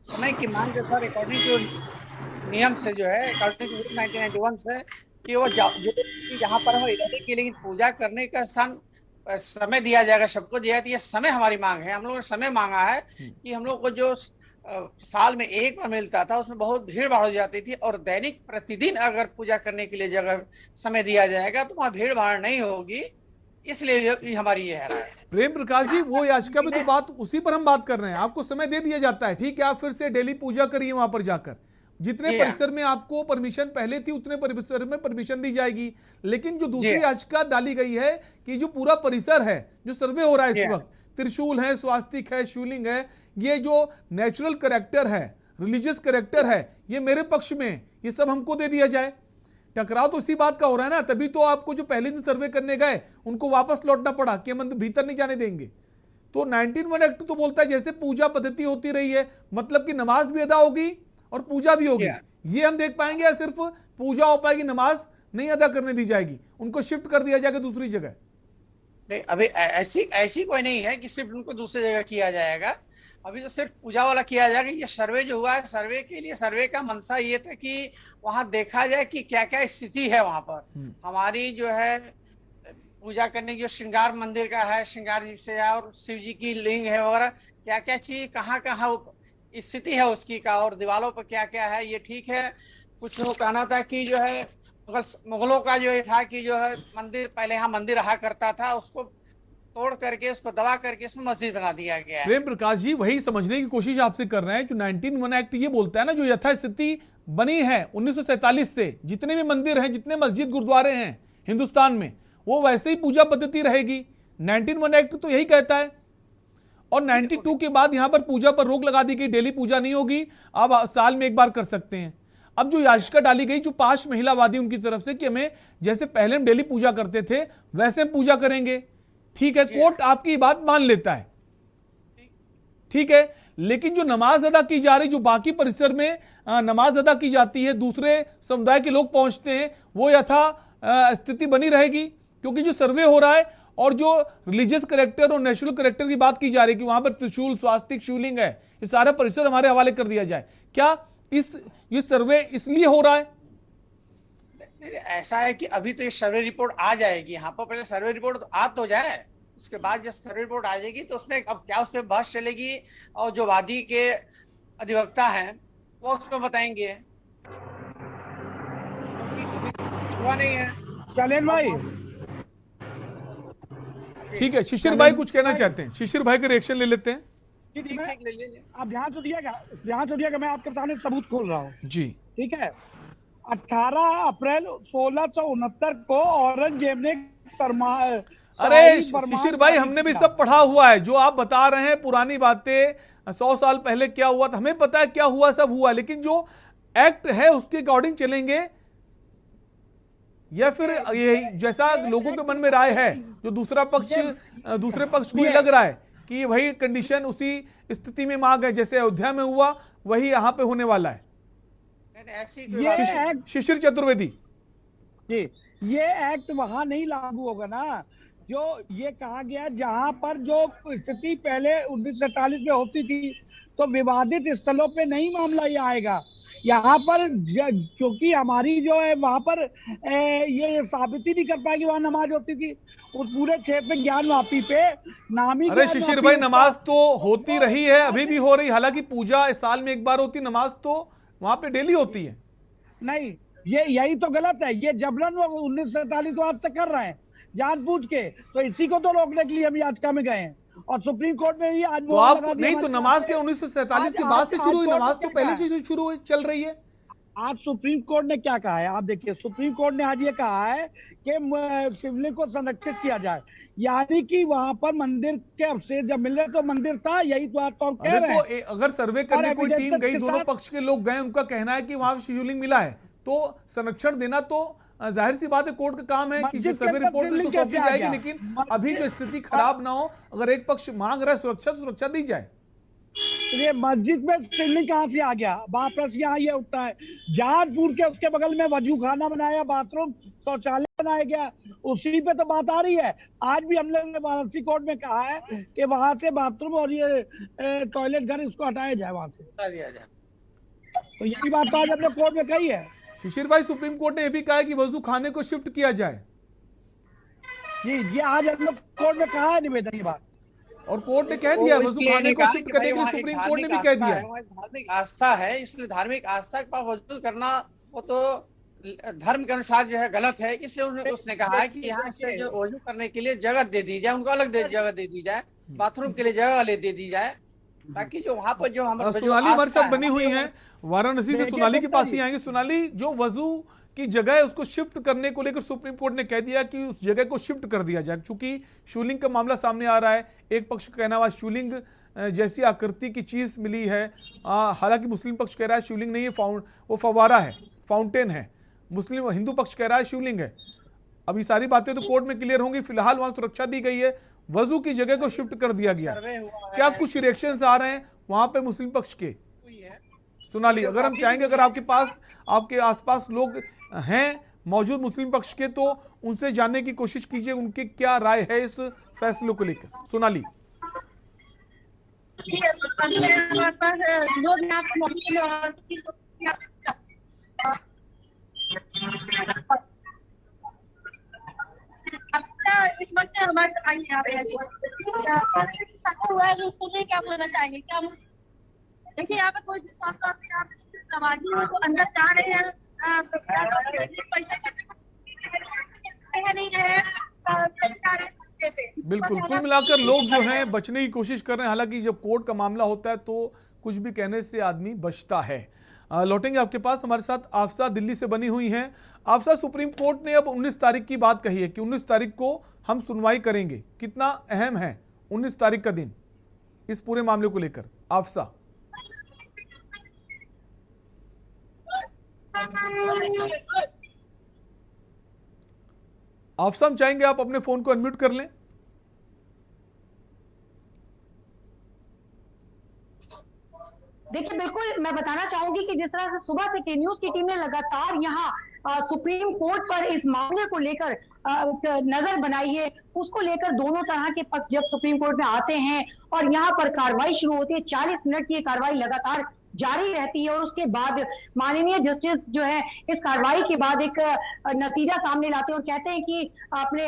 समय की मांग के अनुसार अकॉर्डिंग टू नियम से जो है, अकॉर्डिंग टू 1991 से, कि वो जो यहाँ पर हो रहने की, लेकिन पूजा करने का स्थान समय दिया जाएगा सबको। ये समय हमारी मांग है, हम लोगों ने समय मांगा है कि हम लोग को जो साल में एक बार मिलता था उसमें बहुत भीड़ भाड़ हो जाती थी, और दैनिक प्रतिदिन अगर पूजा करने के लिए जगह समय दिया जाएगा तो वहाँ भीड़ भाड़ नहीं होगी, इसलिए हमारी ये राय है। प्रेम प्रकाश जी, वो याचिका में तो बात उसी पर हम बात कर रहे हैं। आपको समय दे दिया जाता है, ठीक है, आप फिर से डेली पूजा करिए वहां पर जाकर, जितने परिसर में आपको परमिशन पहले थी उतने परिसर में परमिशन दी जाएगी। लेकिन जो दूसरी याचिका डाली गई है कि जो पूरा परिसर है, जो सर्वे हो रहा है इस वक्त, त्रिशूल है, स्वास्तिक है, शिवलिंग है, ये जो नेचुरल कैरेक्टर है, रिलीजियस कैरेक्टर है, ये मेरे पक्ष में, ये सब हमको दे दिया जाए। टकराव तो इसी बात का हो रहा है ना, तभी तो आपको जो पहले दिन सर्वे करने गए उनको वापस लौटना पड़ा कि हम भीतर नहीं जाने देंगे। तो 1991 एक्ट तो बोलता है जैसे पूजा पद्धति होती रही है, मतलब कि नमाज भी अदा होगी और पूजा भी होगी। ये हम देख पाएंगे या सिर्फ पूजा हो पाएगी, नमाज नहीं अदा करने दी जाएगी, उनको शिफ्ट कर दिया जाएगा दूसरी जगह? नहीं, अभी ऐसी कोई नहीं है कि सिर्फ उनको दूसरी जगह किया जाएगा। अभी तो सिर्फ पूजा वाला किया जाएगा। ये सर्वे जो हुआ है, सर्वे के लिए, सर्वे का मंशा ये था कि वहां देखा जाए कि क्या क्या स्थिति है वहां पर। हमारी जो है पूजा करने की, जो श्रृंगार मंदिर का है, श्रृंगार से और शिव जी की लिंग है वगैरह, क्या क्या चीज कहाँ कहाँ स्थिति है उसकी का, और दीवारों पर क्या क्या है, ये ठीक है। कुछ लोग कहना था कि जो है मुगलों का जो था कि जो है मंदिर, पहले यहाँ मंदिर रहा करता था, उसको तोड़ करके, उसको दबा करके इसमें मस्जिद बना दिया गया है। प्रेम प्रकाश जी, वही समझने की कोशिश आपसे कर रहे हैं। जो 1991 एक्ट ये बोलता है ना, जो यथास्थिति बनी है 1947 से, जितने भी मंदिर हैं, जितने मस्जिद गुरुद्वारे हैं हिंदुस्तान में, वो वैसे ही पूजा पद्धति रहेगी। 1991 एक्ट तो यही कहता है। और 92 के बाद यहां पर पूजा पर रोक लगा दी गई, डेली पूजा नहीं होगी, अब साल में एक बार कर सकते हैं। अब जो याचिका डाली गई जो 5 महिलावादी उनकी तरफ से कि हमें जैसे पहले हम डेली पूजा करते थे वैसे हम पूजा करेंगे, ठीक है, कोर्ट आपकी बात मान लेता है, ठीक है। लेकिन जो नमाज अदा की जा रही, जो बाकी परिसर में नमाज अदा की जाती है, दूसरे समुदाय के लोग पहुंचते हैं, वो यथा स्थिति बनी रहेगी। क्योंकि जो सर्वे हो रहा है और जो रिलीजियस कैरेक्टर और नेचुरल कैरेक्टर की बात की जा रही है कि वहां पर त्रिशूल, स्वास्तिक, शिवलिंग है, ये सारा परिसर हमारे हवाले कर दिया जाए, क्या ये सर्वे इसलिए हो रहा है? ऐसा है कि अभी तो ये सर्वे रिपोर्ट आ जाएगी यहाँ पर, पहले सर्वे रिपोर्ट तो आ तो जाए, उसके बाद जब सर्वे रिपोर्ट आ जाएगी तो उसमें अब क्या उसमें बहस चलेगी, और जो वादी के अधिवक्ता हैं वो उसमें बताएंगे, क्योंकि अभी कुछ हुआ नहीं है। चलेन भाई, ठीक है, शिशिर भाई कुछ कहना चाहते हैं, शिशिर भाई का रिएक्शन ले लेते हैं। ठीक ले लीजिए। आप ध्यान से दिएगा, मैं आपके सामने सबूत खोल रहा हूँ जी, ठीक है। 18 अप्रैल 1669 को औरंगजेब ने अरे शिशिर भाई, हमने भी सब पढ़ा हुआ है। जो आप बता रहे हैं पुरानी बातें, 100 साल पहले क्या हुआ था हमें पता है, क्या हुआ सब हुआ, लेकिन जो एक्ट है उसके अकॉर्डिंग चलेंगे या फिर ये जैसा लोगों के मन में राय है, जो दूसरे पक्ष को ये लग रहा है कि वही कंडीशन उसी स्थिति में मांग है जैसे अयोध्या में हुआ, वही यहाँ पे होने वाला है। शिशिर चतुर्वेदी जी, ये एक्ट वहां नहीं लागू होगा ना, जो ये कहा गया जहां पर जो स्थिति पहले 1947 में होती थी, तो विवादित स्थलों पे नहीं मामला ये आएगा। यहाँ पर क्योंकि हमारी जो है वहां पर ये साबित ही नहीं कर पाएगी वहां नमाज होती थी, उस पूरे क्षेत्र में ज्ञानवापी पे नामी। अरे शिशिर भाई, नमाज तो होती रही है, अभी भी हो रही, हालांकि पूजा इस साल में एक बार होती, नमाज तो वहां पे डेली होती है। नहीं, ये यही तो गलत है, ये जबरन 1947 को आपसे कर रहे हैं जानबूझ के, तो इसी को तो रोकने के लिए हम याचिका में गए हैं और सुप्रीम कोर्ट में भी आज तो आप नहीं, तो नमाज के 1947 के बाद से शुरू हुई, नमाज तो पहले से शुरू हुई चल रही है। आज सुप्रीम कोर्ट ने क्या कहा है, आप देखिए, सुप्रीम कोर्ट ने आज ये कहा है कि शिवलिंग को संरक्षित किया जाए, यानी कि वहां पर मंदिर के अवशेष जब मिल रहे तो मंदिर था, यही तो आप कह रहे हैं। तो अगर सर्वे करने कोई टीम गई, दोनों पक्ष के लोग गए, उनका कहना है कि वहां शिवलिंग मिला है, तो संरक्षण देना तो जाहिर सी बात है कोर्ट का काम है, किसी मस्जिद के सर्वे अंदर रिपोर्ट में तो शिवलिंग सौंपी कैसे आ जाएगी, गया? लेकिन अभी जो स्थिति खराब ना हो, अगर एक पक्ष मांग रहा है सुरक्षा दी जाए। ये मस्जिद में शिवलिंग कहाँ से आ गया? वापस यहाँ ये उठता है जहाजपुर के उसके बगल में वजू खाना बनाया, बाथरूम शौचालय बनाया गया, उसी पे तो बात आ रही है। आज भी हम लोग ने वाराणसी कोर्ट में कहा है कि वहां से बाथरूम और ये टॉयलेट घर इसको हटाया जाए, वहां से हटा दिया जाए। तो यही बात तो आज हमने कोर्ट में कही है। शिशिर भाई, सुप्रीम कोर्ट ने यह भी कहा है कि वजू खाने को शिफ्ट किया जाए। जी ये आज हम लोग कोर्ट में कहा है निवेदन ये बात। और कोर्ट ने कह दिया वो वजू इसलिए खाने नहीं को कहा शिफ्ट कि करने भाई के लिए वहाँ एक सुप्रीम कोर्ट ने भी धार्मिक कह आस्था दिया है, वहाँ एक धार्मिक आस्था है, इसलिए धार्मिक आस्था का वजूद करना वो तो धर्म के अनुसार जो है गलत है। इसलिए उसने कहा है कि यहाँ से जो वजू करने के लिए जगह दे दी जाए, उनको अलग जगह दे दी जाए, बाथरूम के लिए जगह दे दी जाए, ताकि जो वहाँ पर जो हमारे सोनाली हमारे साथ बनी हुई है वाराणसी से। सोनाली के पास ही आएंगे। सोनाली, जो वजू की जगह है उसको शिफ्ट करने को लेकर सुप्रीम कोर्ट ने कह दिया कि उस जगह को शिफ्ट कर दिया जाए, क्योंकि शिवलिंग का मामला सामने आ रहा है। एक पक्ष का कहना हुआ शिवलिंग जैसी आकृति की चीज मिली है, हालांकि मुस्लिम पक्ष कह रहा है शिवलिंग नहीं है, वो फव्वारा है, फाउंटेन है। मुस्लिम हिंदू पक्ष कह रहा है शिवलिंग है। अभी सारी बातें तो कोर्ट में क्लियर होंगी। फिलहाल वहां सुरक्षा दी गई है, वजू की जगह को शिफ्ट कर दिया गया। क्या कुछ रिएक्शंस आ रहे हैं वहां पे मुस्लिम पक्ष के? सोनाली, अगर हम चाहेंगे, अगर आपके पास आपके आसपास लोग हैं मौजूद मुस्लिम पक्ष के, तो उनसे जानने की कोशिश कीजिए उनकी क्या राय है इस फैसले को लेकर। सोनाली, इस वक्त हमारे सफाई यहाँ पे हुआ है, उसको लिए क्या बोलना चाहेंगे? क्या देखिए यहाँ पे कोई साफ तौर पे यहाँ पे समाजी है वो अंदर जा रहे हैं, पैसे नहीं रहे, चल जा रहे हैं। बिल्कुल, कुल मिलाकर लोग जो हैं बचने की कोशिश कर रहे हैं। हालांकि जब कोर्ट का मामला होता है तो कुछ भी कहने से आदमी बचता है। लौटेंगे आपके पास। हमारे साथ आफसा दिल्ली से बनी हुई हैं। आफसा, सुप्रीम कोर्ट ने अब 19 तारीख की बात कही है कि 19 तारीख को हम सुनवाई करेंगे। कितना अहम है 19 तारीख का दिन इस पूरे मामले को लेकर? आफसा, आफसा, हम चाहेंगे आप अपने फोन को अनम्यूट कर लें। देखिए बिल्कुल मैं बताना चाहूंगी कि जिस तरह से सुबह से के न्यूज की टीम ने लगातार यहाँ सुप्रीम कोर्ट पर इस मामले को लेकर नजर बनाई है, उसको लेकर दोनों तरह के पक्ष जब सुप्रीम कोर्ट में आते हैं और यहाँ पर कार्रवाई शुरू होती है, 40 मिनट की कार्रवाई लगातार जारी रहती है और उसके बाद माननीय जस्टिस जो है इस कार्रवाई के बाद एक नतीजा सामने लाते हैं और कहते हैं कि आपने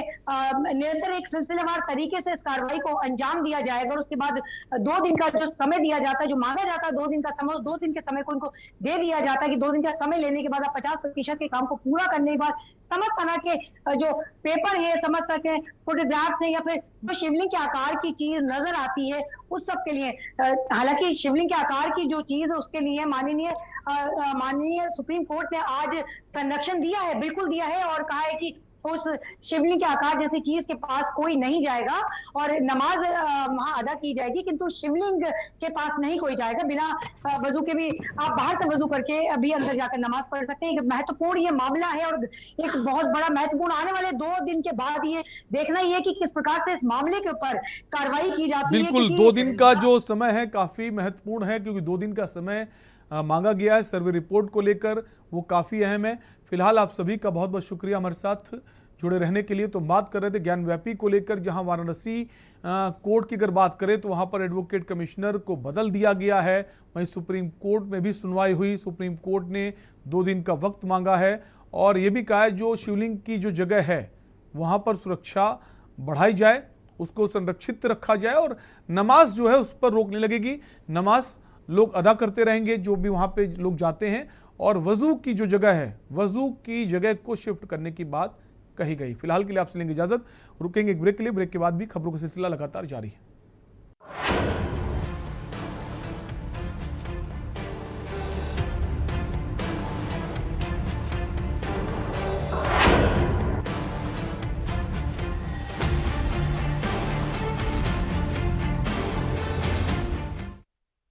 निरंतर एक सिलसिलेवार तरीके से इस कार्रवाई को अंजाम दिया जाएगा और उसके बाद 2 दिन का जो समय दिया जाता है, जो मांगा जाता है 2 दिन का समय, 2 दिन के समय को उनको दे दिया जाता है कि 2 दिन का समय लेने के बाद आप 50% के काम को पूरा करने के बाद समस्त तरह के जो पेपर है, समस्त तरह के फोटोग्राफ्स है या फिर जो शिवलिंग के आकार की चीज नजर आती है उस सब के लिए, हालांकि शिवलिंग के आकार की जो चीज है उसके लिए माननीय सुप्रीम कोर्ट ने आज संरक्षण दिया है, बिल्कुल दिया है और कहा है कि उस शिवलिंग के आकार जैसी चीज के पास कोई नहीं जाएगा और नमाज वहां अदा की जाएगी, किंतु शिवलिंग के पास नहीं कोई जाएगा। बिना वजू के भी आप बाहर से वजू करके अभी अंदर जाकर नमाज पढ़ सकते हैं। एक महत्वपूर्ण ये मामला है और एक बहुत बड़ा महत्वपूर्ण आने वाले 2 दिन के बाद ये देखना ही है कि किस प्रकार से इस मामले के ऊपर कार्रवाई की जाती है। बिल्कुल, 2 दिन का जो समय है काफी महत्वपूर्ण है, क्योंकि 2 दिन का समय मांगा गया है सर्वे रिपोर्ट को लेकर, वो काफी अहम है। फिलहाल आप सभी का बहुत बहुत शुक्रिया हमारे साथ जुड़े रहने के लिए। तो बात कर रहे थे ज्ञानव्यापी को लेकर, जहां वाराणसी कोर्ट की अगर बात करें तो वहां पर एडवोकेट कमिश्नर को बदल दिया गया है। वहीं सुप्रीम कोर्ट में भी सुनवाई हुई, सुप्रीम कोर्ट ने 2 दिन का वक्त मांगा है और ये भी कहा है जो शिवलिंग की जो जगह है वहां पर सुरक्षा बढ़ाई जाए, उसको संरक्षित रखा जाए और नमाज जो है उस पर रोक नहीं लगेगी। नमाज लोग अदा करते रहेंगे जो भी वहां पे लोग जाते हैं और वजू की जो जगह है, वजू की जगह को शिफ्ट करने की बात कही गई। फिलहाल के लिए आपसे लेंगे इजाजत, रुकेंगे एक ब्रेक के लिए। ब्रेक के बाद भी खबरों का सिलसिला लगातार जारी है।